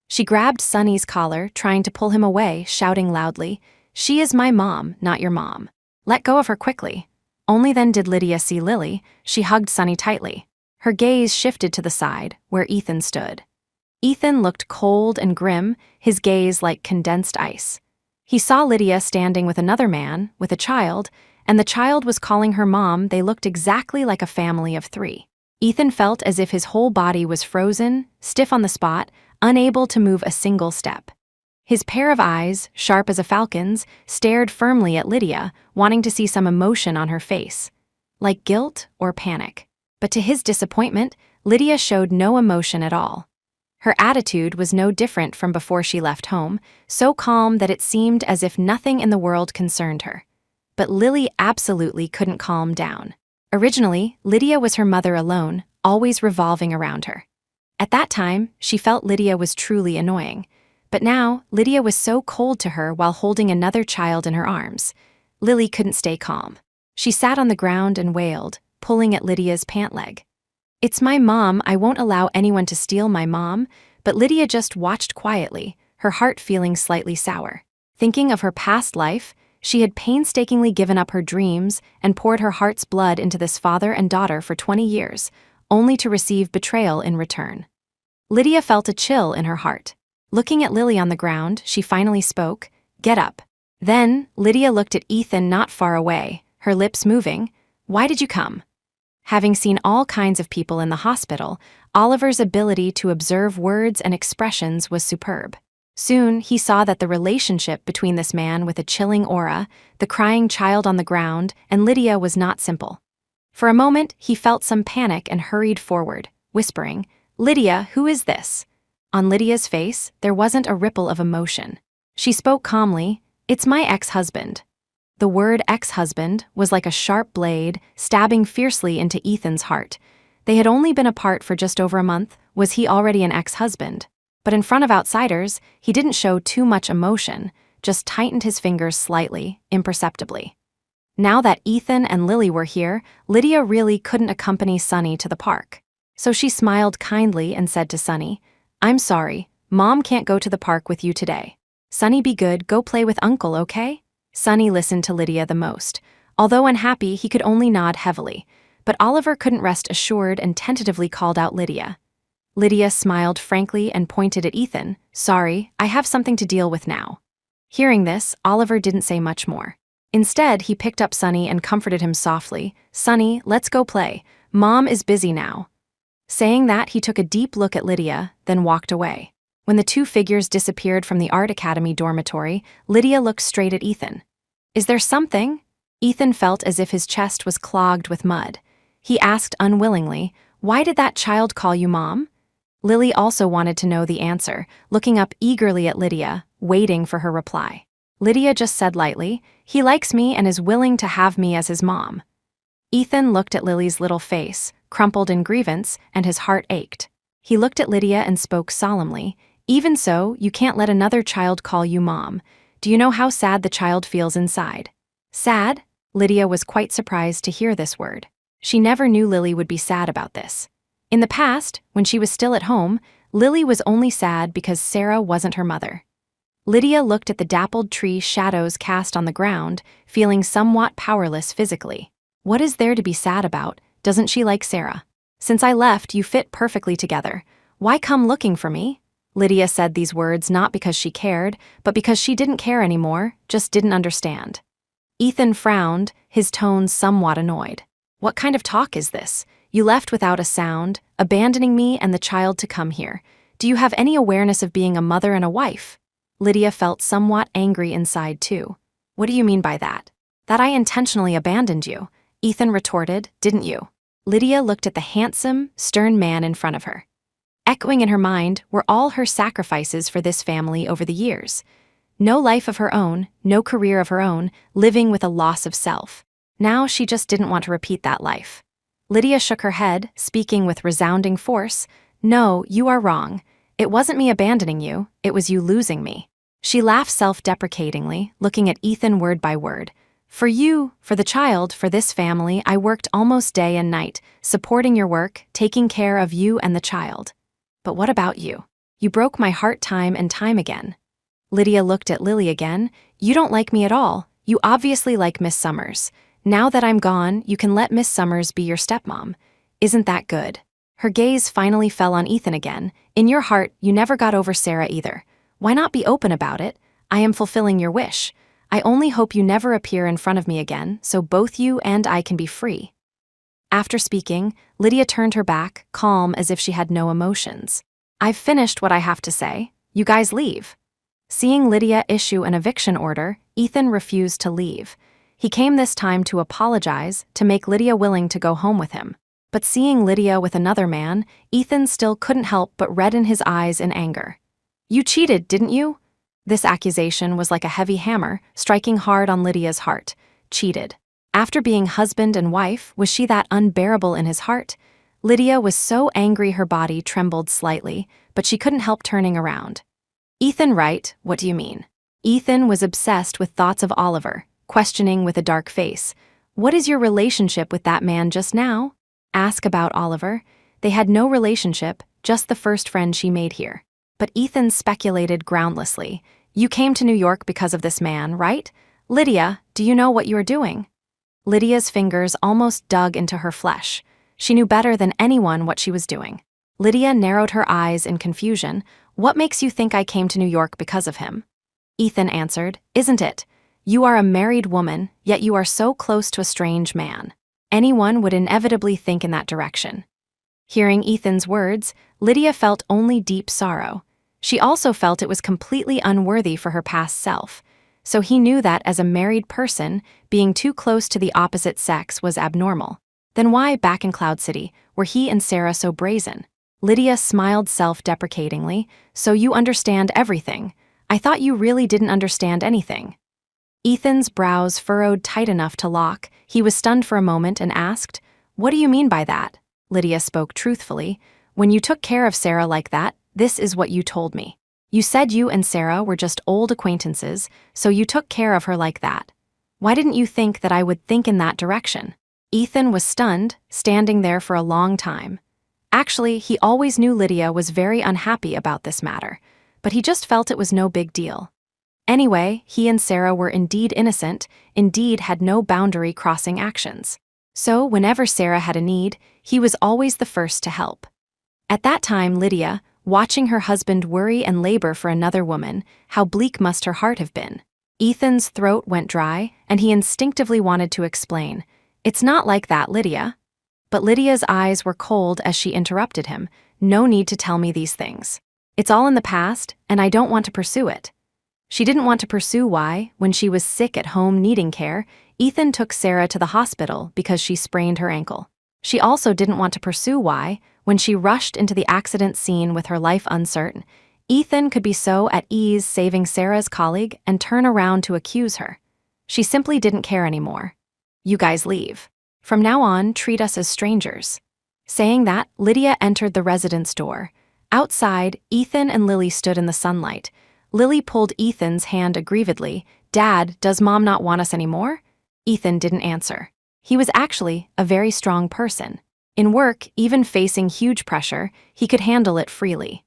Speaker 1: She grabbed Sonny's collar, trying to pull him away, shouting loudly, "She is my mom, not your mom. Let go of her quickly." Only then did Lydia see Lily. She hugged Sonny tightly. Her gaze shifted to the side, where Ethan stood. Ethan looked cold and grim, his gaze like condensed ice. He saw Lydia standing with another man, with a child, and the child was calling her mom. They looked exactly like a family of three. Ethan felt as if his whole body was frozen, stiff on the spot, unable to move a single step. His pair of eyes, sharp as a falcon's, stared firmly at Lydia, wanting to see some emotion on her face, like guilt or panic. But to his disappointment, Lydia showed no emotion at all. Her attitude was no different from before she left home, so calm that it seemed as if nothing in the world concerned her. But Lily absolutely couldn't calm down. Originally, Lydia was her mother alone, always revolving around her. At that time, she felt Lydia was truly annoying. But now, Lydia was so cold to her while holding another child in her arms. Lily couldn't stay calm. She sat on the ground and wailed, pulling at Lydia's pant leg. "It's my mom, I won't allow anyone to steal my mom." But Lydia just watched quietly, her heart feeling slightly sour. Thinking of her past life, she had painstakingly given up her dreams and poured her heart's blood into this father and daughter for 20 years, only to receive betrayal in return. Lydia felt a chill in her heart. Looking at Lily on the ground, she finally spoke, "Get up." Then, Lydia looked at Ethan not far away, her lips moving. "Why did you come?" Having seen all kinds of people in the hospital, Oliver's ability to observe words and expressions was superb. Soon, he saw that the relationship between this man with a chilling aura, the crying child on the ground, and Lydia was not simple. For a moment, he felt some panic and hurried forward, whispering, "Lydia, who is this?" On Lydia's face, there wasn't a ripple of emotion. She spoke calmly, "It's my ex-husband." The word ex-husband was like a sharp blade, stabbing fiercely into Ethan's heart. They had only been apart for just over a month. Was he already an ex-husband? But in front of outsiders, he didn't show too much emotion, just tightened his fingers slightly, imperceptibly. Now that Ethan and Lily were here, Lydia really couldn't accompany Sunny to the park. So she smiled kindly and said to Sunny, "I'm sorry, Mom can't go to the park with you today. Sunny, be good, go play with Uncle, okay?" Sunny listened to Lydia the most. Although unhappy, he could only nod heavily. But Oliver couldn't rest assured and tentatively called out Lydia. Lydia smiled frankly and pointed at Ethan. "Sorry, I have something to deal with now." Hearing this, Oliver didn't say much more. Instead, he picked up Sunny and comforted him softly. "Sunny, let's go play. Mom is busy now." Saying that, he took a deep look at Lydia, then walked away. When the two figures disappeared from the Art Academy dormitory, Lydia looked straight at Ethan. "Is there something?" Ethan felt as if his chest was clogged with mud. He asked unwillingly, "Why did that child call you Mom?" Lily also wanted to know the answer, looking up eagerly at Lydia, waiting for her reply. Lydia just said lightly, "He likes me and is willing to have me as his mom." Ethan looked at Lily's little face, crumpled in grievance, and his heart ached. He looked at Lydia and spoke solemnly, "Even so, you can't let another child call you Mom. Do you know how sad the child feels inside?" "Sad?" Lydia was quite surprised to hear this word. She never knew Lily would be sad about this. In the past, when she was still at home, Lily was only sad because Sarah wasn't her mother. Lydia looked at the dappled tree shadows cast on the ground, feeling somewhat powerless physically. What is there to be sad about? Doesn't she like Sarah? "Since I left, you fit perfectly together. Why come looking for me?" Lydia said these words not because she cared, but because she didn't care anymore, just didn't understand. Ethan frowned, his tone somewhat annoyed. "What kind of talk is this? You left without a sound, abandoning me and the child to come here. Do you have any awareness of being a mother and a wife?" Lydia felt somewhat angry inside too. "What do you mean by that?" "That I intentionally abandoned you," Ethan retorted, "didn't you?" Lydia looked at the handsome, stern man in front of her. Echoing in her mind were all her sacrifices for this family over the years. No life of her own, no career of her own, living with a loss of self. Now she just didn't want to repeat that life. Lydia shook her head, speaking with resounding force. "No, you are wrong. It wasn't me abandoning you, it was you losing me." She laughed self-deprecatingly, looking at Ethan word by word. "For you, for the child, for this family, I worked almost day and night, supporting your work, taking care of you and the child. But what about you? You broke my heart time and time again." Lydia looked at Lily again. "You don't like me at all. You obviously like Miss Summers. Now that I'm gone, you can let Miss Summers be your stepmom. Isn't that good?" Her gaze finally fell on Ethan again. "In your heart, you never got over Sarah either. Why not be open about it? I am fulfilling your wish. I only hope you never appear in front of me again, so both you and I can be free." After speaking, Lydia turned her back, calm as if she had no emotions. "I've finished what I have to say. You guys leave." Seeing Lydia issue an eviction order, Ethan refused to leave. He came this time to apologize, to make Lydia willing to go home with him. But seeing Lydia with another man, Ethan still couldn't help but redden his eyes in anger. "You cheated, didn't you?" This accusation was like a heavy hammer, striking hard on Lydia's heart. Cheated. After being husband and wife, was she that unbearable in his heart? Lydia was so angry her body trembled slightly, but she couldn't help turning around. "Ethan, right? What do you mean?" Ethan was obsessed with thoughts of Oliver, questioning with a dark face. "What is your relationship with that man just now?" Ask about Oliver. They had no relationship, just the first friend she made here. But Ethan speculated groundlessly. "You came to New York because of this man, right? Lydia, do you know what you are doing?" Lydia's fingers almost dug into her flesh. She knew better than anyone what she was doing. Lydia narrowed her eyes in confusion. "What makes you think I came to New York because of him?" Ethan answered, "Isn't it? You are a married woman, yet you are so close to a strange man. Anyone would inevitably think in that direction." Hearing Ethan's words, Lydia felt only deep sorrow. She also felt it was completely unworthy for her past self. So he knew that as a married person, being too close to the opposite sex was abnormal. Then why, back in Cloud City, were he and Sarah so brazen? Lydia smiled self-deprecatingly. "So you understand everything. I thought you really didn't understand anything." Ethan's brows furrowed tight enough to lock. He was stunned for a moment and asked, "What do you mean by that?" Lydia spoke truthfully. "When you took care of Sarah like that, this is what you told me. You said you and Sarah were just old acquaintances, so you took care of her like that. Why didn't you think that I would think in that direction?" Ethan was stunned, standing there for a long time. Actually, he always knew Lydia was very unhappy about this matter, but he just felt it was no big deal. Anyway, he and Sarah were indeed innocent, indeed had no boundary-crossing actions. So, whenever Sarah had a need, he was always the first to help. At that time, Lydia, watching her husband worry and labor for another woman, how bleak must her heart have been. Ethan's throat went dry, and he instinctively wanted to explain, "It's not like that, Lydia." But Lydia's eyes were cold as she interrupted him. "No need to tell me these things. It's all in the past, and I don't want to pursue it." She didn't want to pursue why, when she was sick at home needing care, Ethan took Sarah to the hospital because she sprained her ankle. She also didn't want to pursue why, when she rushed into the accident scene with her life uncertain, Ethan could be so at ease saving Sarah's colleague and turn around to accuse her. She simply didn't care anymore. "You guys leave. From now on, treat us as strangers." Saying that, Lydia entered the residence door. Outside, Ethan and Lily stood in the sunlight. Lily pulled Ethan's hand aggrievedly. "Dad, does Mom not want us anymore?" Ethan didn't answer. He was actually a very strong person. In work, even facing huge pressure, he could handle it freely.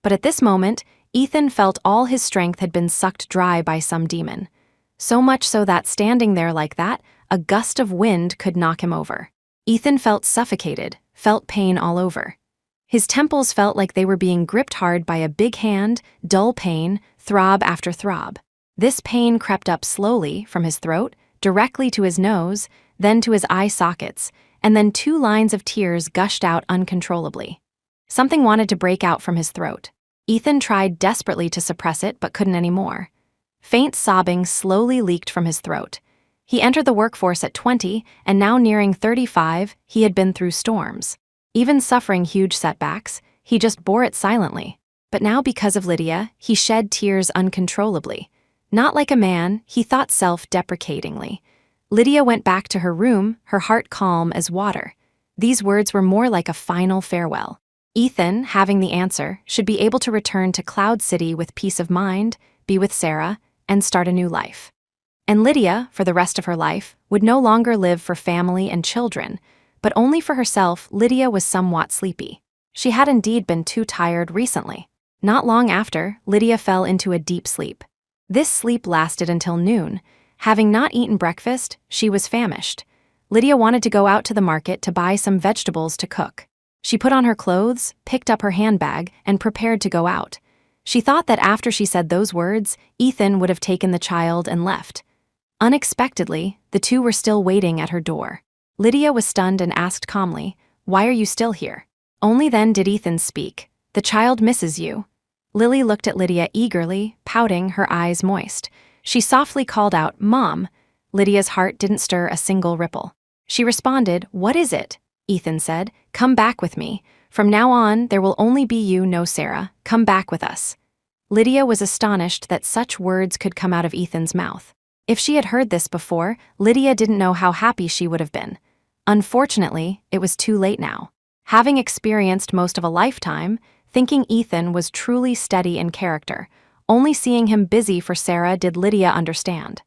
Speaker 1: But at this moment, Ethan felt all his strength had been sucked dry by some demon. So much so that standing there like that, a gust of wind could knock him over. Ethan felt suffocated, felt pain all over. His temples felt like they were being gripped hard by a big hand, dull pain, throb after throb. This pain crept up slowly from his throat, directly to his nose, then to his eye sockets, and then 2 lines of tears gushed out uncontrollably. Something wanted to break out from his throat. Ethan tried desperately to suppress it but couldn't anymore. Faint sobbing slowly leaked from his throat. He entered the workforce at 20, and now nearing 35, he had been through storms. Even suffering huge setbacks, he just bore it silently. But now because of Lydia, he shed tears uncontrollably. Not like a man, he thought self-deprecatingly. Lydia went back to her room, her heart calm as water. These words were more like a final farewell. Ethan, having the answer, should be able to return to Cloud City with peace of mind, be with Sarah, and start a new life. And Lydia, for the rest of her life, would no longer live for family and children, but only for herself. Lydia was somewhat sleepy. She had indeed been too tired recently. Not long after, Lydia fell into a deep sleep. This sleep lasted until noon. Having not eaten breakfast, she was famished. Lydia wanted to go out to the market to buy some vegetables to cook. She put on her clothes, picked up her handbag, and prepared to go out. She thought that after she said those words, Ethan would have taken the child and left. Unexpectedly, the two were still waiting at her door. Lydia was stunned and asked calmly, "Why are you still here?" Only then did Ethan speak. "The child misses you." Lily looked at Lydia eagerly, pouting, her eyes moist. She softly called out, "Mom." Lydia's heart didn't stir a single ripple. She responded, "What is it?" Ethan said, "Come back with me. From now on, there will only be you, no Sarah. Come back with us." Lydia was astonished that such words could come out of Ethan's mouth. If she had heard this before, Lydia didn't know how happy she would have been. Unfortunately, it was too late now. Having experienced most of a lifetime, thinking Ethan was truly steady in character, only seeing him busy for Sarah did Lydia understand.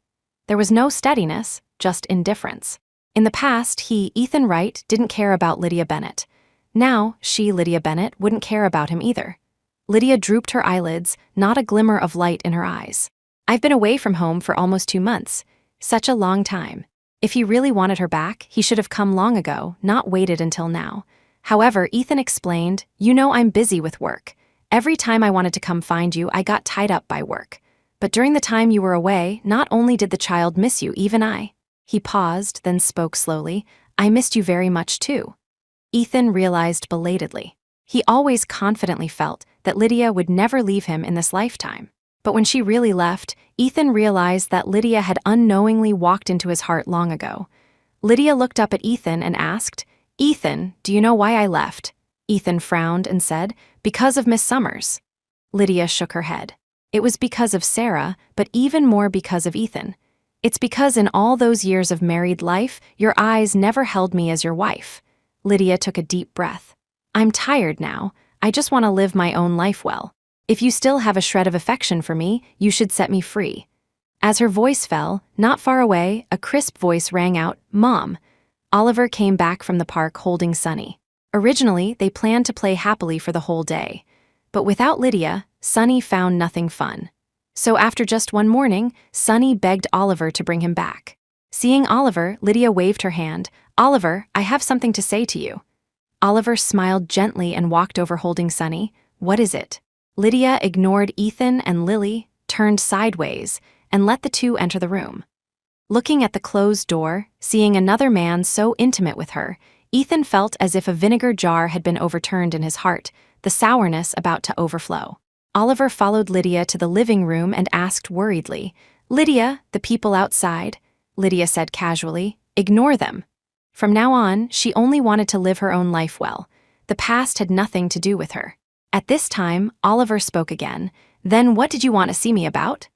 Speaker 1: There was no steadiness, just indifference. In the past, he, Ethan Wright, didn't care about Lydia Bennett. Now, she, Lydia Bennett, wouldn't care about him either. Lydia drooped her eyelids, not a glimmer of light in her eyes. "I've been away from home for almost 2 months. Such a long time. If he really wanted her back, he should have come long ago, not waited until now." However, Ethan explained, "You know I'm busy with work. Every time I wanted to come find you, I got tied up by work. But during the time you were away, not only did the child miss you, even I." He paused, then spoke slowly, "I missed you very much too." Ethan realized belatedly. He always confidently felt that Lydia would never leave him in this lifetime. But when she really left, Ethan realized that Lydia had unknowingly walked into his heart long ago. Lydia looked up at Ethan and asked, "Ethan, do you know why I left?" Ethan frowned and said, "Because of Miss Summers." Lydia shook her head. It was because of Sarah, but even more because of Ethan. "It's because in all those years of married life, your eyes never held me as your wife." Lydia took a deep breath. "I'm tired now. I just want to live my own life well. If you still have a shred of affection for me, you should set me free." As her voice fell, not far away, a crisp voice rang out, "Mom." Oliver came back from the park holding Sunny. Originally, they planned to play happily for the whole day. But without Lydia, Sunny found nothing fun. So after just one morning, Sunny begged Oliver to bring him back. Seeing Oliver, Lydia waved her hand. "Oliver, I have something to say to you." Oliver smiled gently and walked over holding Sunny. "What is it?" Lydia ignored Ethan and Lily, turned sideways, and let the two enter the room. Looking at the closed door, seeing another man so intimate with her, Ethan felt as if a vinegar jar had been overturned in his heart, the sourness about to overflow. Oliver followed Lydia to the living room and asked worriedly, "Lydia, the people outside?" Lydia said casually, "Ignore them." From now on, she only wanted to live her own life well. The past had nothing to do with her. At this time, Oliver spoke again. "Then what did you want to see me about?"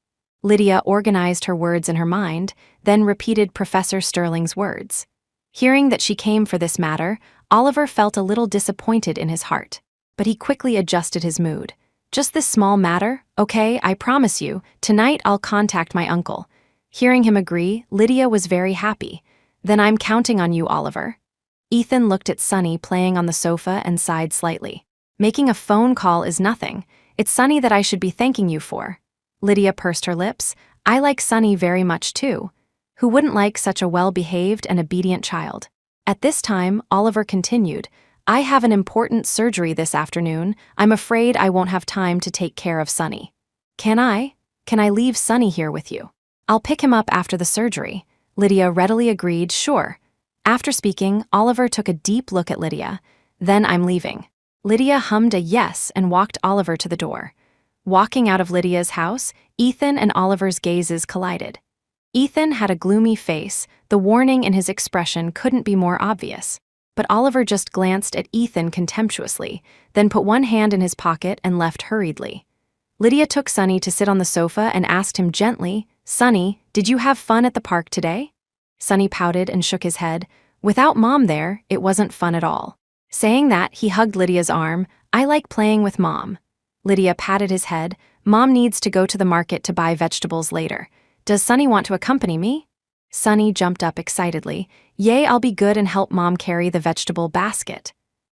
Speaker 1: Lydia organized her words in her mind, then repeated Professor Sterling's words. Hearing that she came for this matter, Oliver felt a little disappointed in his heart. But he quickly adjusted his mood. "Just this small matter? Okay, I promise you, tonight I'll contact my uncle." Hearing him agree, Lydia was very happy. "Then I'm counting on you, Oliver." Ethan looked at Sunny playing on the sofa and sighed slightly. "Making a phone call is nothing. It's Sunny that I should be thanking you for." Lydia pursed her lips. "I like Sunny very much too. Who wouldn't like such a well-behaved and obedient child?" At this time, Oliver continued, "I have an important surgery this afternoon. I'm afraid I won't have time to take care of Sunny." Can I leave Sunny here with you? I'll pick him up after the surgery." Lydia readily agreed, "Sure." After speaking, Oliver took a deep look at Lydia. "Then I'm leaving." Lydia hummed a yes and walked Oliver to the door. Walking out of Lydia's house, Ethan and Oliver's gazes collided. Ethan had a gloomy face. The warning in his expression couldn't be more obvious. But Oliver just glanced at Ethan contemptuously, then put one hand in his pocket and left hurriedly. Lydia took Sunny to sit on the sofa and asked him gently, "Sunny, did you have fun at the park today?" Sunny pouted and shook his head. "Without Mom there, it wasn't fun at all." Saying that, he hugged Lydia's arm. "I like playing with Mom." Lydia patted his head. "Mom needs to go to the market to buy vegetables later. Does Sunny want to accompany me?" Sunny jumped up excitedly. "Yay, I'll be good and help Mom carry the vegetable basket."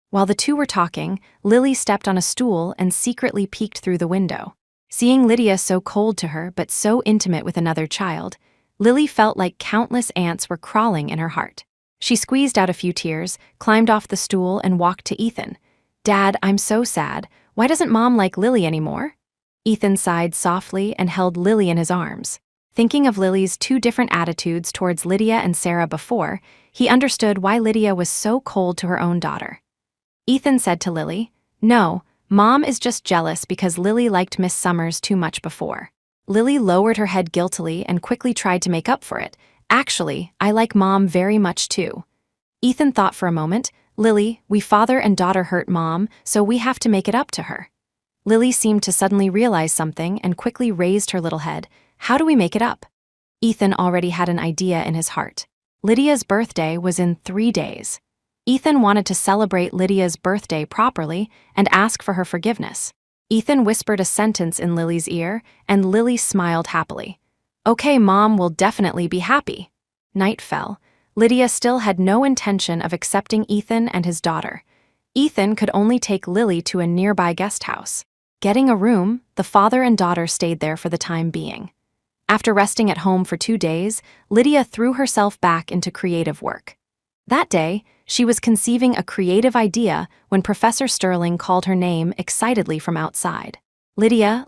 Speaker 1: While the two were talking, Lily stepped on a stool and secretly peeked through the window. Seeing Lydia so cold to her but so intimate with another child, Lily felt like countless ants were crawling in her heart. She squeezed out a few tears, climbed off the stool, and walked to Ethan. "Dad, I'm so sad. Why doesn't Mom like Lily anymore?" Ethan sighed softly and held Lily in his arms. Thinking of Lily's two different attitudes towards Lydia and Sarah before, he understood why Lydia was so cold to her own daughter. Ethan said to Lily, "No, Mom is just jealous because Lily liked Miss Summers too much before." Lily lowered her head guiltily and quickly tried to make up for it. "Actually, I like Mom very much too." Ethan thought for a moment. "Lily, we father and daughter hurt Mom, so we have to make it up to her." Lily seemed to suddenly realize something and quickly raised her little head. "How do we make it up?" Ethan already had an idea in his heart. Lydia's birthday was in 3 days. Ethan wanted to celebrate Lydia's birthday properly and ask for her forgiveness. Ethan whispered a sentence in Lily's ear, and Lily smiled happily. "Okay, Mom will definitely be happy." Night fell. Lydia still had no intention of accepting Ethan and his daughter. Ethan could only take Lily to a nearby guest house. Getting a room, the father and daughter stayed there for the time being. After resting at home for 2 days, Lydia threw herself back into creative work. That day, she was conceiving a creative idea when Professor Sterling called her name excitedly from outside. Lydia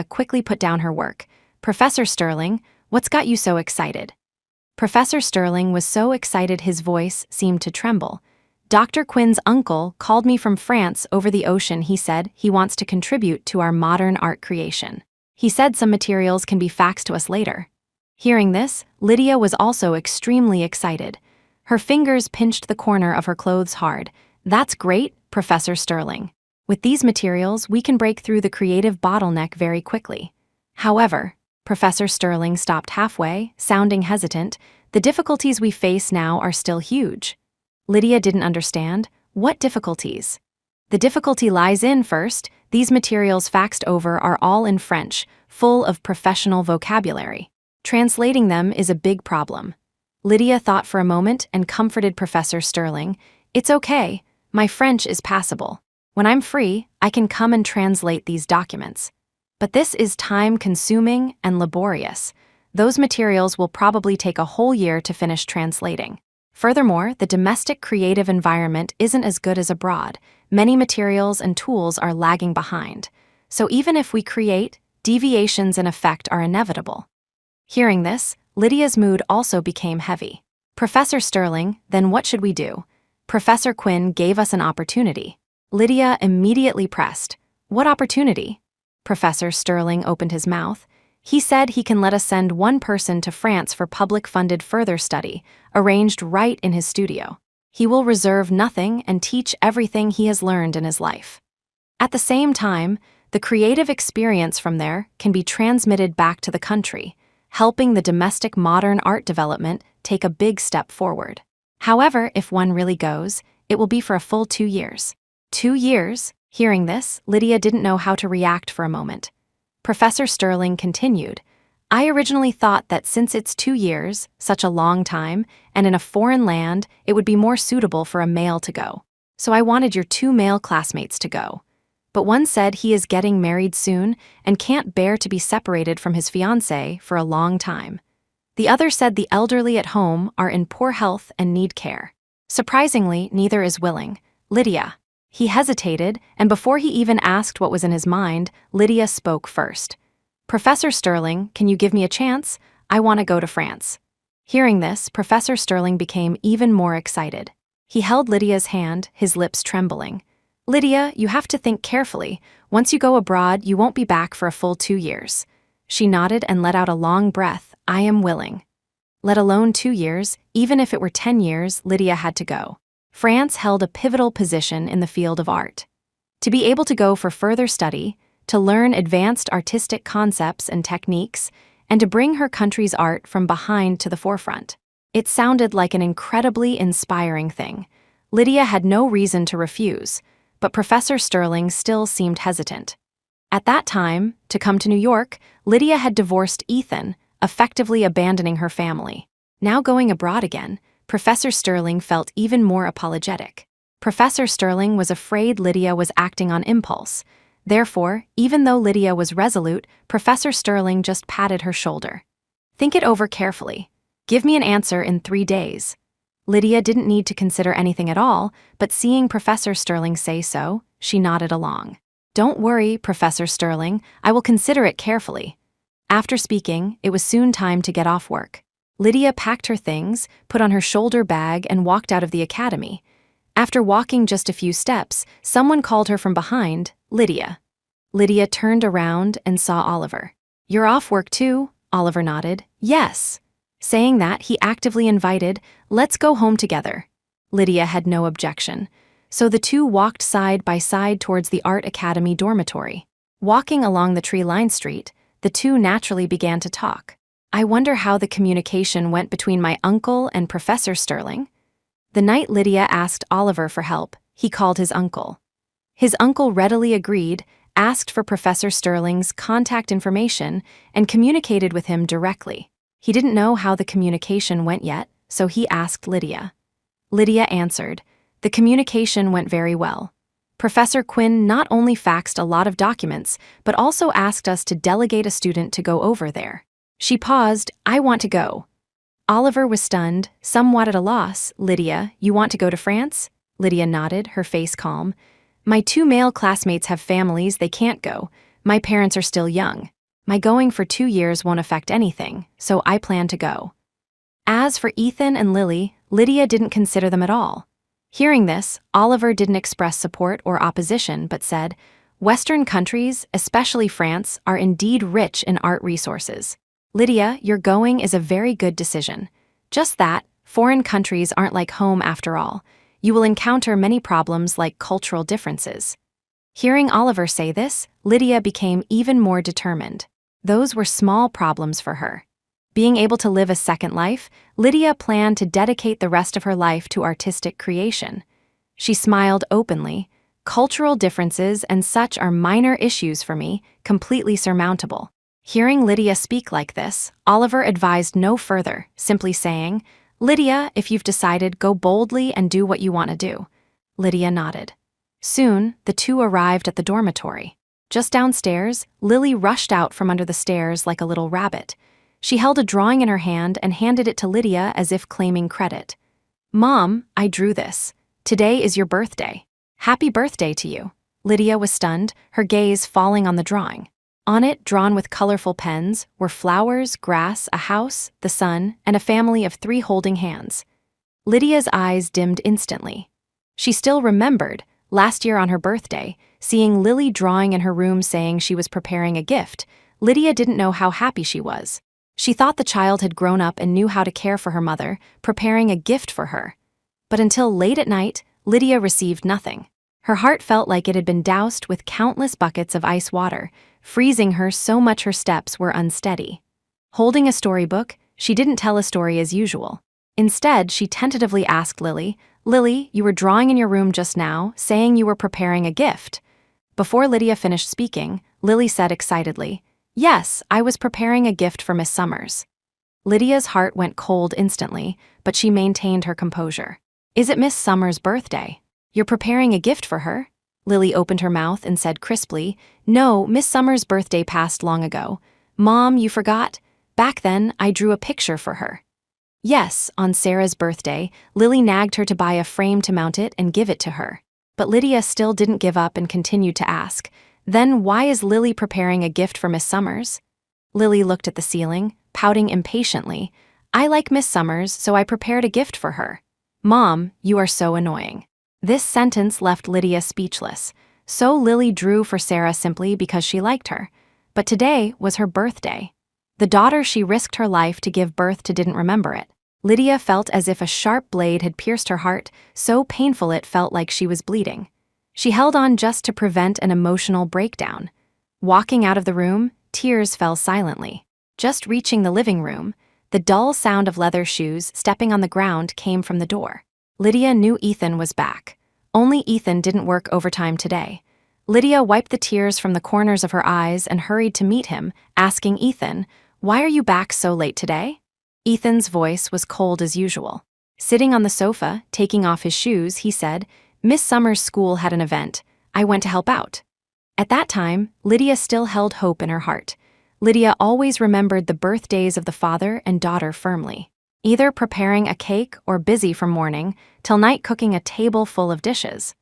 Speaker 1: quickly put down her work. "Professor Sterling, what's got you so excited?" Professor Sterling was so excited his voice seemed to tremble. "Dr. Quinn's uncle called me from France over the ocean. He said he wants to contribute to our modern art creation. He said some materials can be faxed to us later." Hearing this, Lydia was also extremely excited. Her fingers pinched the corner of her clothes hard. "That's great, Professor Sterling. With these materials, we can break through the creative bottleneck very quickly." However, Professor Sterling stopped halfway, sounding hesitant. "The difficulties we face now are still huge." Lydia didn't understand. What difficulties? "The difficulty lies in, first, these materials faxed over are all in French, full of professional vocabulary. Translating them is a big problem. Lydia thought for a moment and comforted Professor Sterling. It's okay, my French is passable. When I'm free, I can come and translate these documents. But this is time-consuming and laborious. Those materials will probably take a whole year to finish translating. Furthermore, the domestic creative environment isn't as good as abroad. Many materials and tools are lagging behind. So even if we create, deviations in effect are inevitable. Hearing this, Lydia's mood also became heavy. Professor Sterling, then what should we do? Professor Quinn gave us an opportunity. Lydia immediately pressed. What opportunity? Professor Sterling opened his mouth. He said he can let us send one person to France for public-funded further study, arranged right in his studio. He will reserve nothing and teach everything he has learned in his life. At the same time, the creative experience from there can be transmitted back to the country, helping the domestic modern art development take a big step forward. However, if one really goes, it will be for a full 2 years. 2 years? Hearing this, Lydia didn't know how to react for a moment. Professor Sterling continued, I originally thought that since it's 2 years, such a long time, and in a foreign land, it would be more suitable for a male to go. So I wanted your 2 male classmates to go. But one said he is getting married soon and can't bear to be separated from his fiancée for a long time. The other said the elderly at home are in poor health and need care. Surprisingly, neither is willing. Lydia. He hesitated, and before he even asked what was in his mind, Lydia spoke first. Professor Sterling, can you give me a chance? I want to go to France. Hearing this, Professor Sterling became even more excited. He held Lydia's hand, his lips trembling. Lydia, you have to think carefully. Once you go abroad, you won't be back for a full 2 years. She nodded and let out a long breath. I am willing. Let alone 2 years, even if it were 10 years, Lydia had to go. France held a pivotal position in the field of art. To be able to go for further study, to learn advanced artistic concepts and techniques, and to bring her country's art from behind to the forefront. It sounded like an incredibly inspiring thing. Lydia had no reason to refuse, but Professor Sterling still seemed hesitant. At that time, to come to New York, Lydia had divorced Ethan, effectively abandoning her family. Now going abroad again, Professor Sterling felt even more apologetic. Professor Sterling was afraid Lydia was acting on impulse. Therefore, even though Lydia was resolute, Professor Sterling just patted her shoulder. Think it over carefully. Give me an answer in 3 days. Lydia didn't need to consider anything at all, but seeing Professor Sterling say so, she nodded along. Don't worry, Professor Sterling, I will consider it carefully. After speaking, it was soon time to get off work. Lydia packed her things, put on her shoulder bag, and walked out of the academy. After walking just a few steps, someone called her from behind, Lydia. Lydia turned around and saw Oliver. You're off work too? Oliver nodded. Yes. Saying that, he actively invited, let's go home together. Lydia had no objection, so the two walked side by side towards the Art Academy dormitory. Walking along the tree-lined street, the two naturally began to talk. I wonder how the communication went between my uncle and Professor Sterling. The night Lydia asked Oliver for help, he called his uncle. His uncle readily agreed, asked for Professor Sterling's contact information, and communicated with him directly. He didn't know how the communication went yet, so he asked Lydia. Lydia answered. The communication went very well. Professor Quinn not only faxed a lot of documents, but also asked us to delegate a student to go over there. She paused. I want to go. Oliver was stunned, somewhat at a loss. Lydia, you want to go to France? Lydia nodded, her face calm. My 2 male classmates have families, they can't go. My parents are still young. My going for 2 years won't affect anything, so I plan to go. As for Ethan and Lily, Lydia didn't consider them at all. Hearing this, Oliver didn't express support or opposition, but said, Western countries, especially France, are indeed rich in art resources. Lydia, your going is a very good decision. Just that, foreign countries aren't like home after all. You will encounter many problems like cultural differences. Hearing Oliver say this, Lydia became even more determined. Those were small problems for her. Being able to live a second life, Lydia planned to dedicate the rest of her life to artistic creation. She smiled openly. Cultural differences and such are minor issues for me, completely surmountable. Hearing Lydia speak like this, Oliver advised no further, simply saying, "Lydia, if you've decided, go boldly and do what you want to do." Lydia nodded. Soon, the two arrived at the dormitory. Just downstairs, Lily rushed out from under the stairs like a little rabbit. She held a drawing in her hand and handed it to Lydia as if claiming credit. "Mom, I drew this. Today is your birthday. Happy birthday to you." Lydia was stunned, her gaze falling on the drawing. On it, drawn with colorful pens, were flowers, grass, a house, the sun, and a family of 3 holding hands. Lydia's eyes dimmed instantly. She still remembered, last year on her birthday, seeing Lily drawing in her room saying she was preparing a gift. Lydia didn't know how happy she was. She thought the child had grown up and knew how to care for her mother, preparing a gift for her. But until late at night, Lydia received nothing. Her heart felt like it had been doused with countless buckets of ice water, freezing her so much her steps were unsteady. Holding a storybook, she didn't tell a story as usual. Instead, she tentatively asked Lily, "Lily, you were drawing in your room just now, saying you were preparing a gift." Before Lydia finished speaking, Lily said excitedly, "Yes, I was preparing a gift for Miss Summers." Lydia's heart went cold instantly, but she maintained her composure. "Is it Miss Summers' birthday? You're preparing a gift for her?" Lily opened her mouth and said crisply, "No, Miss Summers' birthday passed long ago. Mom, you forgot? Back then, I drew a picture for her." Yes, on Sarah's birthday, Lily nagged her to buy a frame to mount it and give it to her. But Lydia still didn't give up and continued to ask, "Then why is Lily preparing a gift for Miss Summers?" Lily looked at the ceiling, pouting impatiently. "I like Miss Summers, so I prepared a gift for her." "Mom, you are so annoying." This sentence left Lydia speechless. So Lily drew for Sarah simply because she liked her. But today was her birthday. The daughter she risked her life to give birth to didn't remember it. Lydia felt as if a sharp blade had pierced her heart, so painful it felt like she was bleeding. She held on just to prevent an emotional breakdown. Walking out of the room, tears fell silently. Just reaching the living room, the dull sound of leather shoes stepping on the ground came from the door. Lydia knew Ethan was back. Only Ethan didn't work overtime today. Lydia wiped the tears from the corners of her eyes and hurried to meet him, asking Ethan, "Why are you back so late today?" Ethan's voice was cold as usual. Sitting on the sofa, taking off his shoes, he said, "Miss Summers' school had an event. I went to help out." At that time, Lydia still held hope in her heart. Lydia always remembered the birthdays of the father and daughter firmly. Either preparing a cake or busy from morning till night cooking a table full of dishes.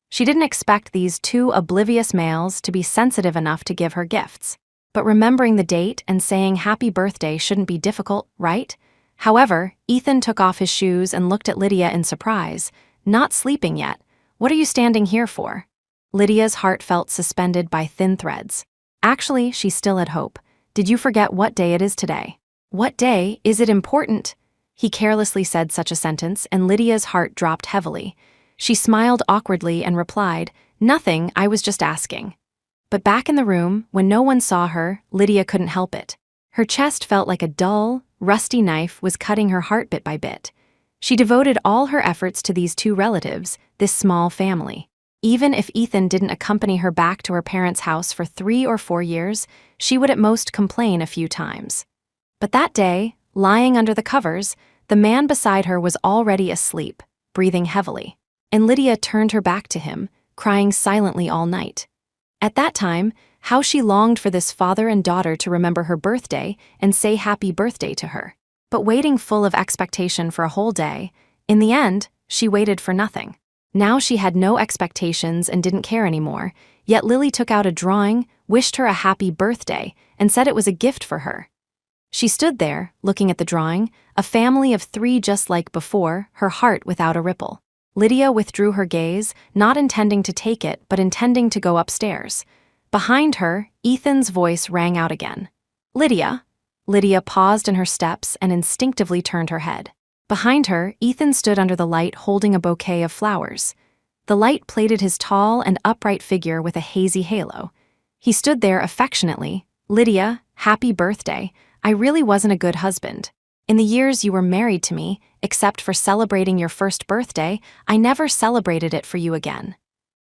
Speaker 1: She didn't expect these 2 oblivious males to be sensitive enough to give her gifts. But remembering the date and saying happy birthday shouldn't be difficult, right? However, Ethan took off his shoes and looked at Lydia in surprise. "Not sleeping yet. What are you standing here for?" Lydia's heart felt suspended by thin threads. Actually, she still had hope. "Did you forget what day it is today?" "What day? Is it important?" He carelessly said such a sentence, and Lydia's heart dropped heavily. She smiled awkwardly and replied, "Nothing, I was just asking." But back in the room, when no one saw her, Lydia couldn't help it. Her chest felt like a dull, rusty knife was cutting her heart bit by bit. She devoted all her efforts to these 2 relatives, this small family. Even if Ethan didn't accompany her back to her parents' house for 3 or 4 years, she would at most complain a few times. But that day, lying under the covers, the man beside her was already asleep, breathing heavily. And Lydia turned her back to him, crying silently all night. At that time, how she longed for this father and daughter to remember her birthday and say happy birthday to her. But waiting full of expectation for a whole day, in the end, she waited for nothing. Now she had no expectations and didn't care anymore, yet Lily took out a drawing, wished her a happy birthday, and said it was a gift for her. She stood there, looking at the drawing, a family of 3 just like before, her heart without a ripple. Lydia withdrew her gaze, not intending to take it but intending to go upstairs. Behind her, Ethan's voice rang out again. "Lydia." Lydia paused in her steps and instinctively turned her head. Behind her, Ethan stood under the light holding a bouquet of flowers. The light plated his tall and upright figure with a hazy halo. He stood there affectionately. "Lydia, happy birthday. I really wasn't a good husband. In the years you were married to me, except for celebrating your first birthday, I never celebrated it for you again."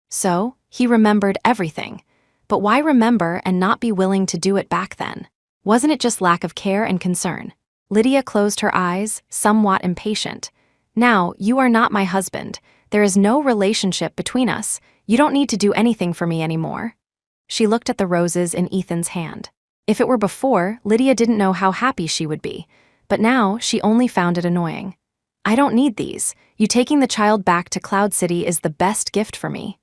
Speaker 1: So, he remembered everything. But why remember and not be willing to do it back then? Wasn't it just lack of care and concern? Lydia closed her eyes, somewhat impatient. Now, you are not my husband. There is no relationship between us. You don't need to do anything for me anymore. She looked at the roses in Ethan's hand. If it were before, Lydia didn't know how happy she would be. But now, she only found it annoying. I don't need these. You taking the child back to Cloud City is the best gift for me.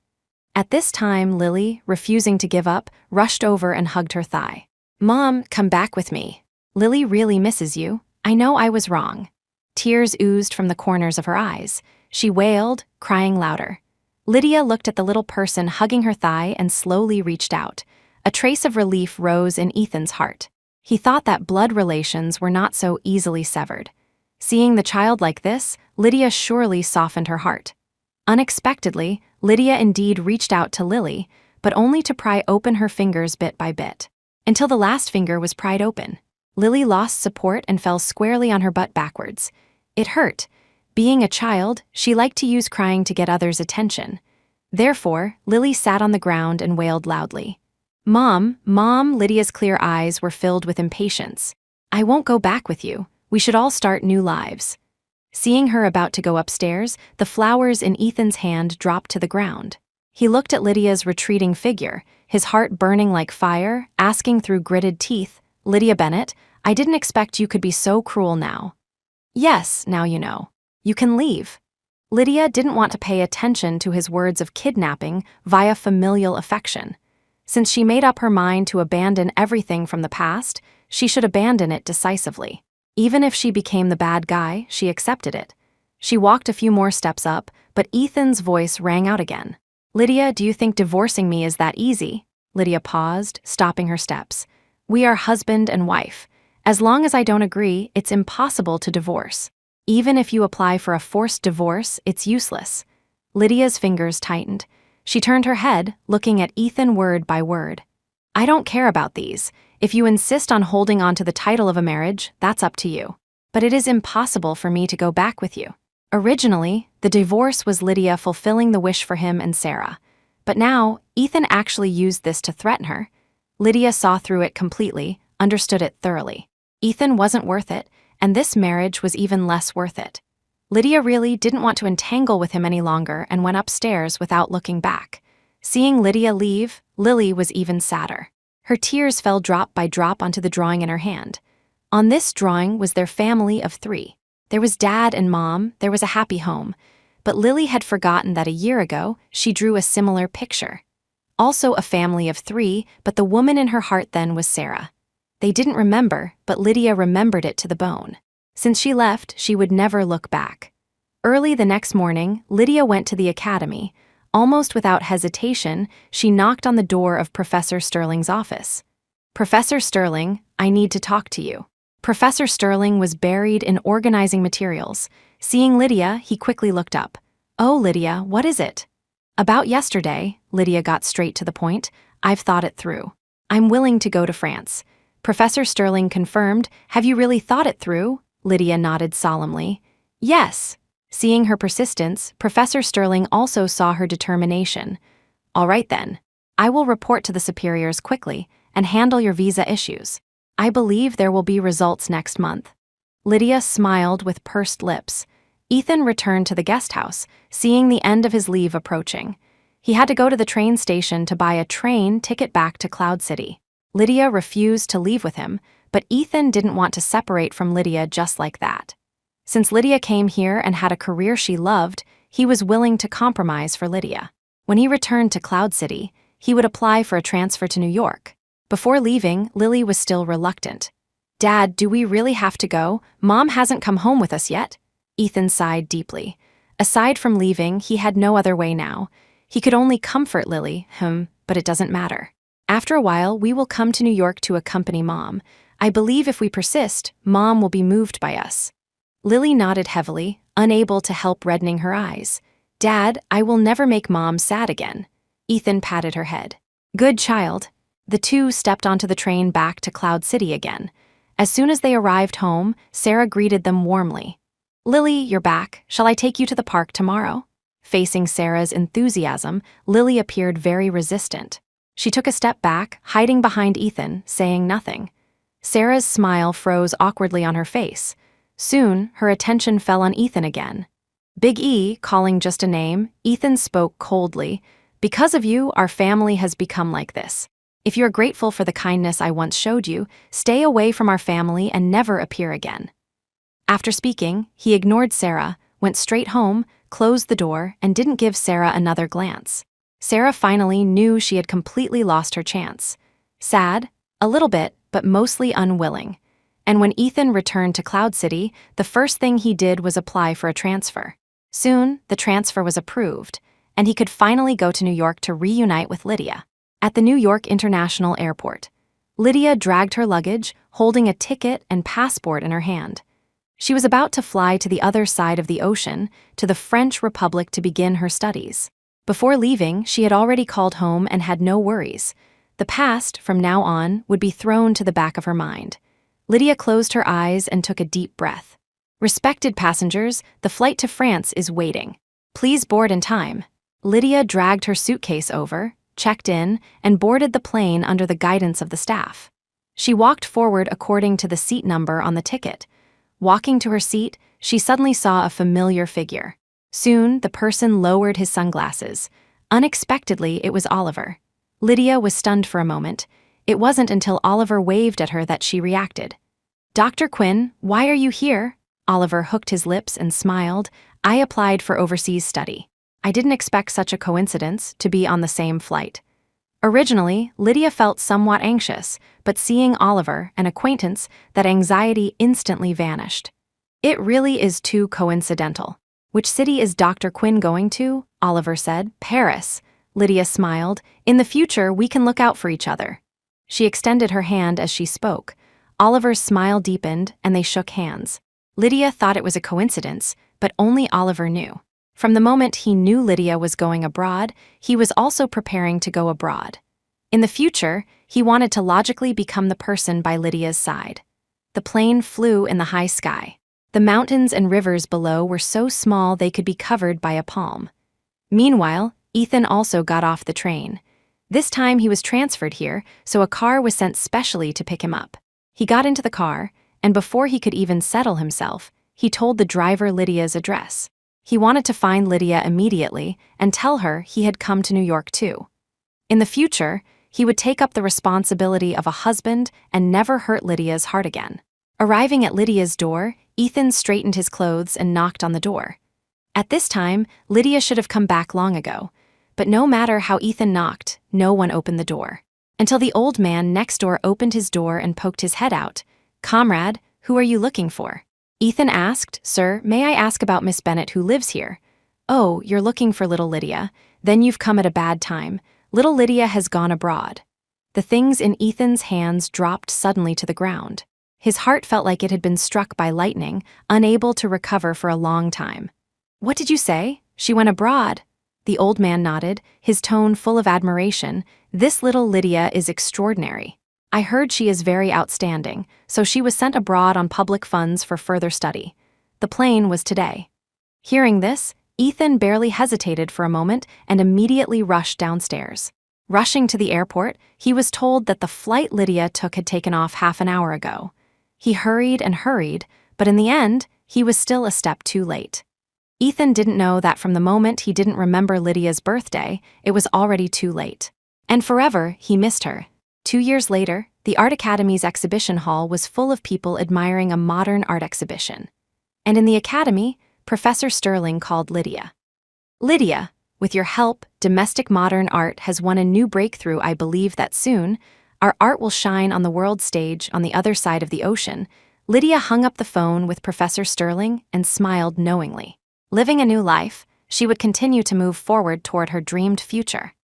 Speaker 1: At this time, Lily, refusing to give up, rushed over and hugged her thigh. Mom, come back with me. Lily really misses you. I know I was wrong. Tears oozed from the corners of her eyes. She wailed, crying louder. Lydia looked at the little person hugging her thigh and slowly reached out. A trace of relief rose in Ethan's heart. He thought that blood relations were not so easily severed. Seeing the child like this, Lydia surely softened her heart. Unexpectedly, Lydia indeed reached out to Lily, but only to pry open her fingers bit by bit. Until the last finger was pried open. Lily lost support and fell squarely on her butt backwards. It hurt. Being a child, she liked to use crying to get others' attention. Therefore, Lily sat on the ground and wailed loudly. Mom, Lydia's clear eyes were filled with impatience. I won't go back with you. We should all start new lives. Seeing her about to go upstairs, the flowers in Ethan's hand dropped to the ground. He looked at Lydia's retreating figure, his heart burning like fire, asking through gritted teeth, Lydia Bennett, I didn't expect you could be so cruel now. Yes, now you know. You can leave. Lydia didn't want to pay attention to his words of kidnapping via familial affection. Since she made up her mind to abandon everything from the past, she should abandon it decisively. Even if she became the bad guy, she accepted it. She walked a few more steps up, but Ethan's voice rang out again. Lydia, do you think divorcing me is that easy? Lydia paused, stopping her steps. We are husband and wife. As long as I don't agree, it's impossible to divorce. Even if you apply for a forced divorce, it's useless. Lydia's fingers tightened. She turned her head, looking at Ethan word by word. I don't care about these. If you insist on holding on to the title of a marriage, that's up to you. But it is impossible for me to go back with you. Originally, the divorce was Lydia fulfilling the wish for him and Sarah. But now, Ethan actually used this to threaten her. Lydia saw through it completely, understood it thoroughly. Ethan wasn't worth it, and this marriage was even less worth it. Lydia really didn't want to entangle with him any longer and went upstairs without looking back. Seeing Lydia leave, Lily was even sadder. Her tears fell drop by drop onto the drawing in her hand. On this drawing was their family of 3. There was Dad and Mom, there was a happy home. But Lily had forgotten that a year ago, she drew a similar picture. Also a family of 3, but the woman in her heart then was Sarah. They didn't remember, but Lydia remembered it to the bone. Since she left, she would never look back. Early the next morning, Lydia went to the academy. Almost without hesitation, she knocked on the door of Professor Sterling's office. Professor Sterling, I need to talk to you. Professor Sterling was buried in organizing materials. Seeing Lydia, he quickly looked up. Oh, Lydia, what is it? About yesterday, Lydia got straight to the point. I've thought it through. I'm willing to go to France. Professor Sterling confirmed. Have you really thought it through? Lydia nodded solemnly. Yes. Seeing her persistence, Professor Sterling also saw her determination. All right then. I will report to the superiors quickly and handle your visa issues. I believe there will be results next month. Lydia smiled with pursed lips. Ethan returned to the guest house, seeing the end of his leave approaching. He had to go to the train station to buy a train ticket back to Cloud City. Lydia refused to leave with him, but Ethan didn't want to separate from Lydia just like that. Since Lydia came here and had a career she loved, he was willing to compromise for Lydia. When he returned to Cloud City, he would apply for a transfer to New York. Before leaving, Lily was still reluctant. Dad, do we really have to go? Mom hasn't come home with us yet. Ethan sighed deeply. Aside from leaving, he had no other way now. He could only comfort Lily, but it doesn't matter. After a while, we will come to New York to accompany Mom. I believe if we persist, Mom will be moved by us. Lily nodded heavily, unable to help reddening her eyes. Dad, I will never make Mom sad again. Ethan patted her head. Good child. The two stepped onto the train back to Cloud City again. As soon as they arrived home, Sarah greeted them warmly. Lily, you're back. Shall I take you to the park tomorrow? Facing Sarah's enthusiasm, Lily appeared very resistant. She took a step back, hiding behind Ethan, saying nothing. Sarah's smile froze awkwardly on her face. Soon, her attention fell on Ethan again. Big E, calling just a name, Ethan spoke coldly. "Because of you, our family has become like this. If you're grateful for the kindness I once showed you, stay away from our family and never appear again." After speaking, he ignored Sarah, went straight home, closed the door, and didn't give Sarah another glance. Sarah finally knew she had completely lost her chance. Sad, a little bit, but mostly unwilling. And when Ethan returned to Cloud City, the first thing he did was apply for a transfer. Soon, the transfer was approved, and he could finally go to New York to reunite with Lydia. At the New York International Airport, Lydia dragged her luggage, holding a ticket and passport in her hand. She was about to fly to the other side of the ocean, to the French Republic, to begin her studies. Before leaving, she had already called home and had no worries. The past, from now on, would be thrown to the back of her mind. Lydia closed her eyes and took a deep breath. "Respected passengers, the flight to France is waiting. Please board in time." Lydia dragged her suitcase over, checked in, and boarded the plane under the guidance of the staff. She walked forward according to the seat number on the ticket. Walking to her seat, she suddenly saw a familiar figure. Soon, the person lowered his sunglasses. Unexpectedly, it was Oliver. Lydia was stunned for a moment. It wasn't until Oliver waved at her that she reacted. "Dr. Quinn, why are you here?" Oliver hooked his lips and smiled. "I applied for overseas study. I didn't expect such a coincidence to be on the same flight." Originally, Lydia felt somewhat anxious, but seeing Oliver, an acquaintance, that anxiety instantly vanished. "It really is too coincidental. Which city is Dr. Quinn going to?" Oliver said. "Paris." Lydia smiled. "In the future, we can look out for each other." She extended her hand as she spoke. Oliver's smile deepened, and they shook hands. Lydia thought it was a coincidence, but only Oliver knew. From the moment he knew Lydia was going abroad, he was also preparing to go abroad. In the future, he wanted to logically become the person by Lydia's side. The plane flew in the high sky. The mountains and rivers below were so small they could be covered by a palm. Meanwhile, Ethan also got off the train. This time he was transferred here, so a car was sent specially to pick him up. He got into the car, and before he could even settle himself, he told the driver Lydia's address. He wanted to find Lydia immediately and tell her he had come to New York too. In the future, he would take up the responsibility of a husband and never hurt Lydia's heart again. Arriving at Lydia's door, Ethan straightened his clothes and knocked on the door. At this time, Lydia should have come back long ago, but no matter how Ethan knocked, no one opened the door. Until the old man next door opened his door and poked his head out. "Comrade, who are you looking for?" Ethan asked. "Sir, may I ask about Miss Bennet who lives here?" "Oh, you're looking for little Lydia. Then you've come at a bad time. Little Lydia has gone abroad." The things in Ethan's hands dropped suddenly to the ground. His heart felt like it had been struck by lightning, unable to recover for a long time. "What did you say? She went abroad?" The old man nodded, his tone full of admiration. "This little Lydia is extraordinary. I heard she is very outstanding, so she was sent abroad on public funds for further study. The plane was today." Hearing this, Ethan barely hesitated for a moment and immediately rushed downstairs. Rushing to the airport, he was told that the flight Lydia took had taken off half an hour ago. He hurried and hurried, but in the end, he was still a step too late. Ethan didn't know that from the moment he didn't remember Lydia's birthday, it was already too late. And forever, he missed her. 2 years later, the Art Academy's exhibition hall was full of people admiring a modern art exhibition. And in the academy, Professor Sterling called Lydia. "Lydia, with your help, domestic modern art has won a new breakthrough. I believe that soon, our art will shine on the world stage on the other side of the ocean." Lydia hung up the phone with Professor Sterling and smiled knowingly. Living a new life, she would continue to move forward toward her dreamed future.